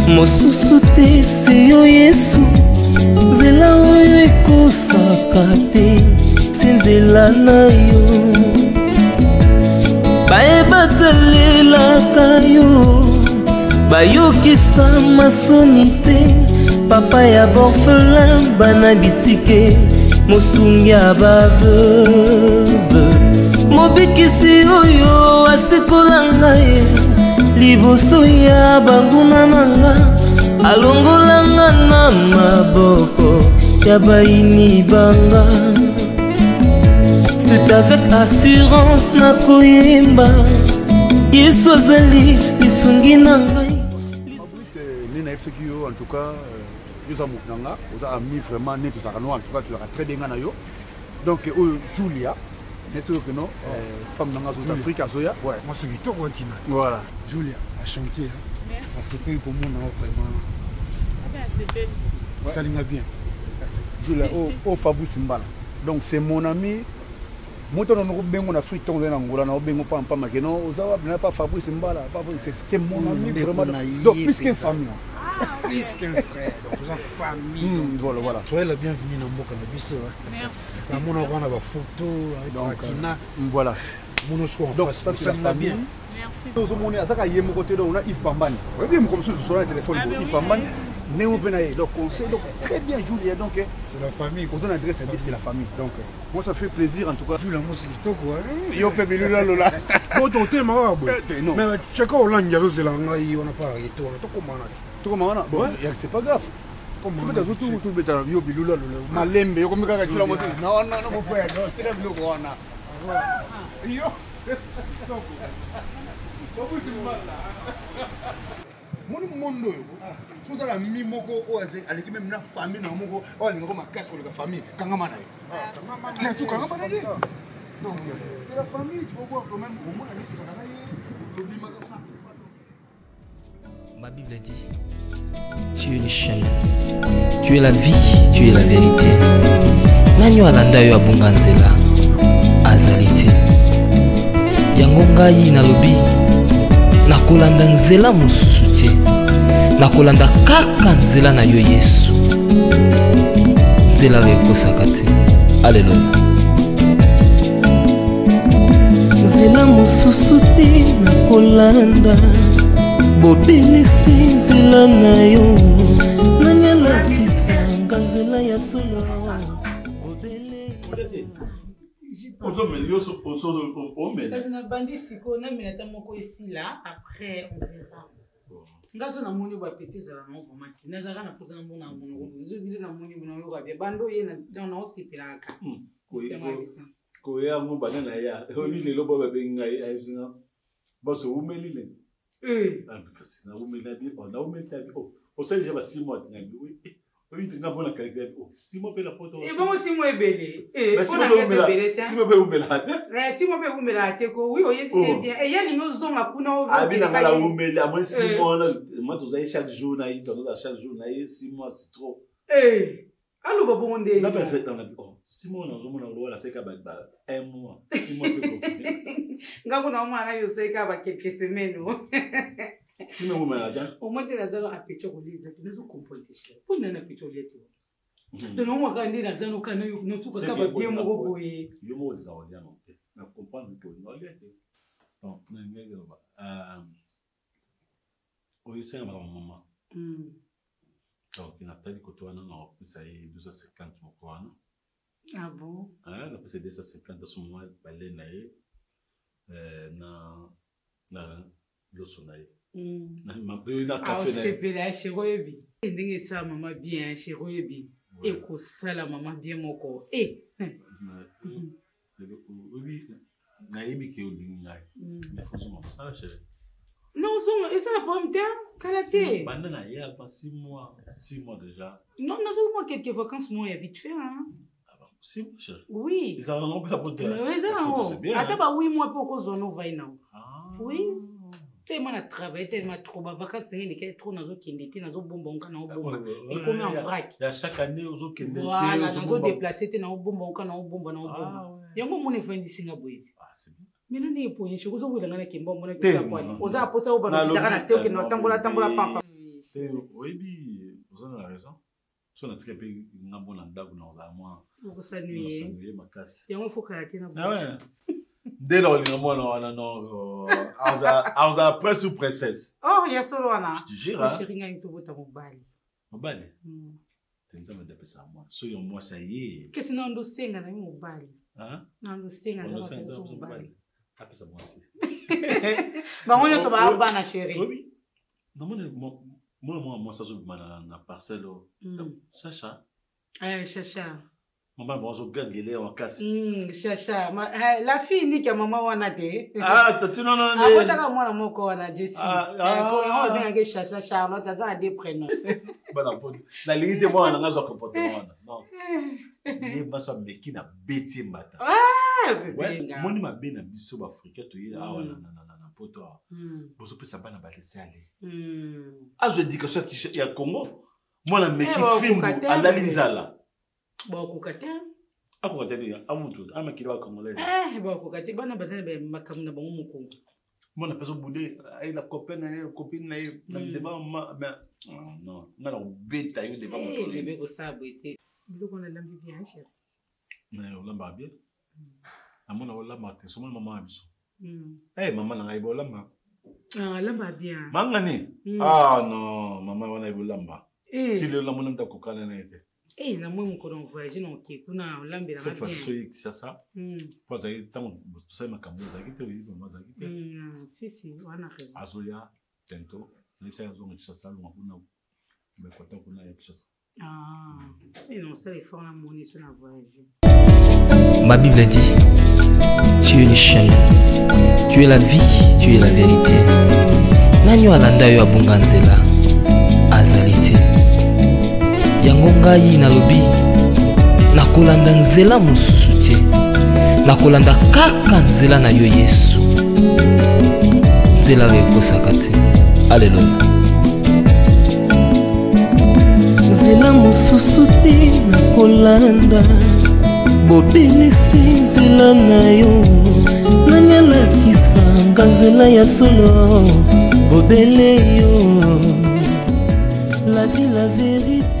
Mosusu te se yo Yesu. Nzela oyo ekosaka te. Se nzela na yo. Bayebatalelaka yo. Bayokisa masoni te. Papa ya borphelin bana bitike. Mosungi ya baveuve. Mobikisi oyo asikola ngai. Liboso ya banguna nanga. Alongola nga na maboko ya baini banga. C'est avec assurance na koyemba. Yesu azali lisungi na ngai.
En tout cas, nous sommes amis vraiment, nous sommes en tout cas, tu l'as très bien. Donc, Julia, n'est-ce que non, femme de l'Afrique,
moi c'est Victor Wakina.
Voilà.
Julia a chanté. C'est plus pour moi, vraiment.
C'est belle.
Ça l'y a bien.
Julia, au Fabrice Mbala. Donc, c'est mon ami. Moi, on a en Afrique, on a pas maintenant, on pas Fabrice Mbala. C'est mon ami vraiment. Donc, plus qu'une famille.
Plus qu'un frère, donc nous sommes famille.
Voilà.
Soyez la bienvenue dans Mboka Nabiso.
Merci.
La mon on a des photos avec Akina.
Voilà.
Donc ça c'est la famille.
Merci.
On a Yves Pambani. Oui, comme ça, sur le téléphone, Yves Pambani. Donc on sait donc très bien Julia. Donc
c'est la famille.
Quand on adresse c'est la famille. Donc moi ça fait plaisir en tout cas.
Julia, moi c'est quoi.
Yo pepe lula lola.
Bon ton thème
non.
Mais chaque fois on l'a on n'a pas arrêté. On a tout commencé.
Tout comment bon, c'est pas grave. Comment tout beta yo bilula lola. Malembe yo comme kaka tula mo c'est. Non mon frère, non, c'est le blog wana. Yo. Mon monde so dans la mimoko o avec même na famille na moko o linga ko makasi ko la famille kanga mana yo na tu kanga mana yo non c'est la famille tu vas voir quand même au moins avec kanga yo to bima ka
Ma Bible dit, tu es le chemin, tu es la vie, tu es la vérité. Nanyo alanda yo abunga nzela azali te. Yango ngai nalobi nakolanda nzela mosusu te. Nakolanda kaka nzela na yo Yesu. Nzela oyo ekosaka te. Alleluya.
Nzela mosusu te nakolanda, bobelisi nzela na yo. Nani alakisanga nzela ya solo.
Kasi na bandi siko na minata moko esila après on verra. Ngaso na moni ba petit zala na vraiment ti. Na zaka na posa na mbona mbona. Zo dile na moni mbona yo kabia. Bando ye na osipela ka.
Ko ya ngo banana ya. Oli lelo baba benga aizinga. Boso umelile. Kasi na umela bi na umela bi. O sai je ba 6 mois na bi. Oui, tu n'as pas la qualité. Si moi, je la porte aussi.
Et bon, si moi, je belé.
Si moi, je belé. Si moi, je belé.
Si moi, je belé. Oui, oui, c'est bien. Et il y a les gens qui ont
ah, bien, la belé. À moins 6 mois, moi, tu as chaque jour, chaque jour, 6 mois, c'est trop.
Alors, bon, on est.
Là, fait dans la 6 mois, on a le droit, c'est qu'à 1 mois. 6 mois, je peux
pas. On sais qu'à quelques semaines.
Si vous m'avez dit,
au moins, tu as un picture de l'île, tu n'as pas compris. Pour nous, un picture de l'île. Donc, on va gagner dans un autre canal, nous tous, ça va bien, mon beau.
Le mot est dans le diamant. On comprend que nous allons aller. Bon, nous allons aller. Oui, c'est ma maman. Donc, il a peut-être que toi, non, ça y est, 250 mon coin.
Ah bon?
Ah, là, c'est 250 à ce moment, balai naïe. Na, le soleil.
Ah, c'est bien, chez Royebi. Et ça, maman bien, chez Royebi. Et que ça, la maman bien, mon corps. Et.
Oui, naïbi qui est au dîner. Mais franchement, ça, la chérie.
Non, et ça, la pomme terre, Kalaté.
Pendant il y a pas 6 mois déjà.
Non, nous avons quelques vacances, moi, vite fait, hein.
6 mois, chérie.
Oui.
Ils en ont pas pour toi.
Oui, ça, c'est bien. Attends, 8 mois pour qu'on nous vaille, non. Oui. Tellement à travailler, tellement trop. Vacances, c'est trop dans autres qui n'étaient dans autres bonbons, dans autres bonbons. Et comme en vrac.
Il y a chaque année aux autres qui
n'étaient. Voilà, dans autres déplacés, dans autres bonbons, dans autres bonbons, dans autres bonbons. Il y a un moment où on est venu de Singapour. Ah, c'est bien. Mais nous n'est pas, je suis au bout de la Kimbo, on est plus à point. On a posé au bas de la tête, qui n'a tambola papa.
Oui, vous avez raison. Si on a très peu de bon anda, vous n'avez moins.
Vous s'ennuyez.
Ma classe.
Il y a un faux caractère.
Ah ouais. Dès lors, non, on a prince ou princesse.
Oh, il y a solo là.
Je te jure.
Je suis rien tout votre mobile.
Mobile. Tu nous as dit ça moi. Soyons moi ça y est.
Qu'est-ce que nous dossier na mobile?
Hein?
Non, dossier na mobile.
Après ça moi aussi.
Bah on est sur ba bana chérie.
Oui. Non moi ça sur na parcelle. Chacha.
Chacha.
Maman, bon, je gagne en classe.
Chacha, la fille ni que maman wana te.
Ah, tu non.
Ah, moi t'as moi mon ko wana Jessie. Quand on vient avec Chacha Charlotte, t'as des prénoms.
Bon, la limite moi on a un comportement. Non. Les maçons mais qui n'a bêté matin.
Ah,
ouais. Moi ni ma bien biso africain to yi ah na poto. Bozo pe ça ba na ba laisser aller. Ah, je dis que ça qui y a Congo. Moi la mec qui filme à la Linzala.
Bon, kokate.
Ah, kokate dia. Amuntu, amakiri wa Congolais.
Bon, kokate bana bazana be makamuna bango mukongo.
Moi na peso boudé, ay la copine na devant non, na la beta yo devant moi.
Bébé ko sa boité. Biloko na lambi bien chérie.
Mais on lamba bien. Amona wala mate, so maman abiso. Maman na ngai bolamba.
Ah, lamba bien.
Mangani. Ah non, maman wana bolamba. Si le lamona mtakokana na ete.
Na moi mon colon voyage non qui kuna lambira
cette fois c'est ça pour ça tant tout ça ma cambo ça qui te oui maman ça qui
si wana raison
azoya tento ni ça zo ngi ça lo kuna be kwata kuna ya kishasa
et non ça les fort la monnaie sur la voyage.
Ma Bible dit, tu es le chemin, tu es la vie, tu es la vérité. Nanyo alanda yo abunga nzela azalite. Yango ngai nalobi nakolanda nzela mosusu te. Nakolanda kaka nzela na yo Yesu. Nzela oyo ekosaka te. Alleluya.
lisusu te nakolanda bobelisi nzela na yo nani alakisanga nzela ya solo bobele yo la vie la vérité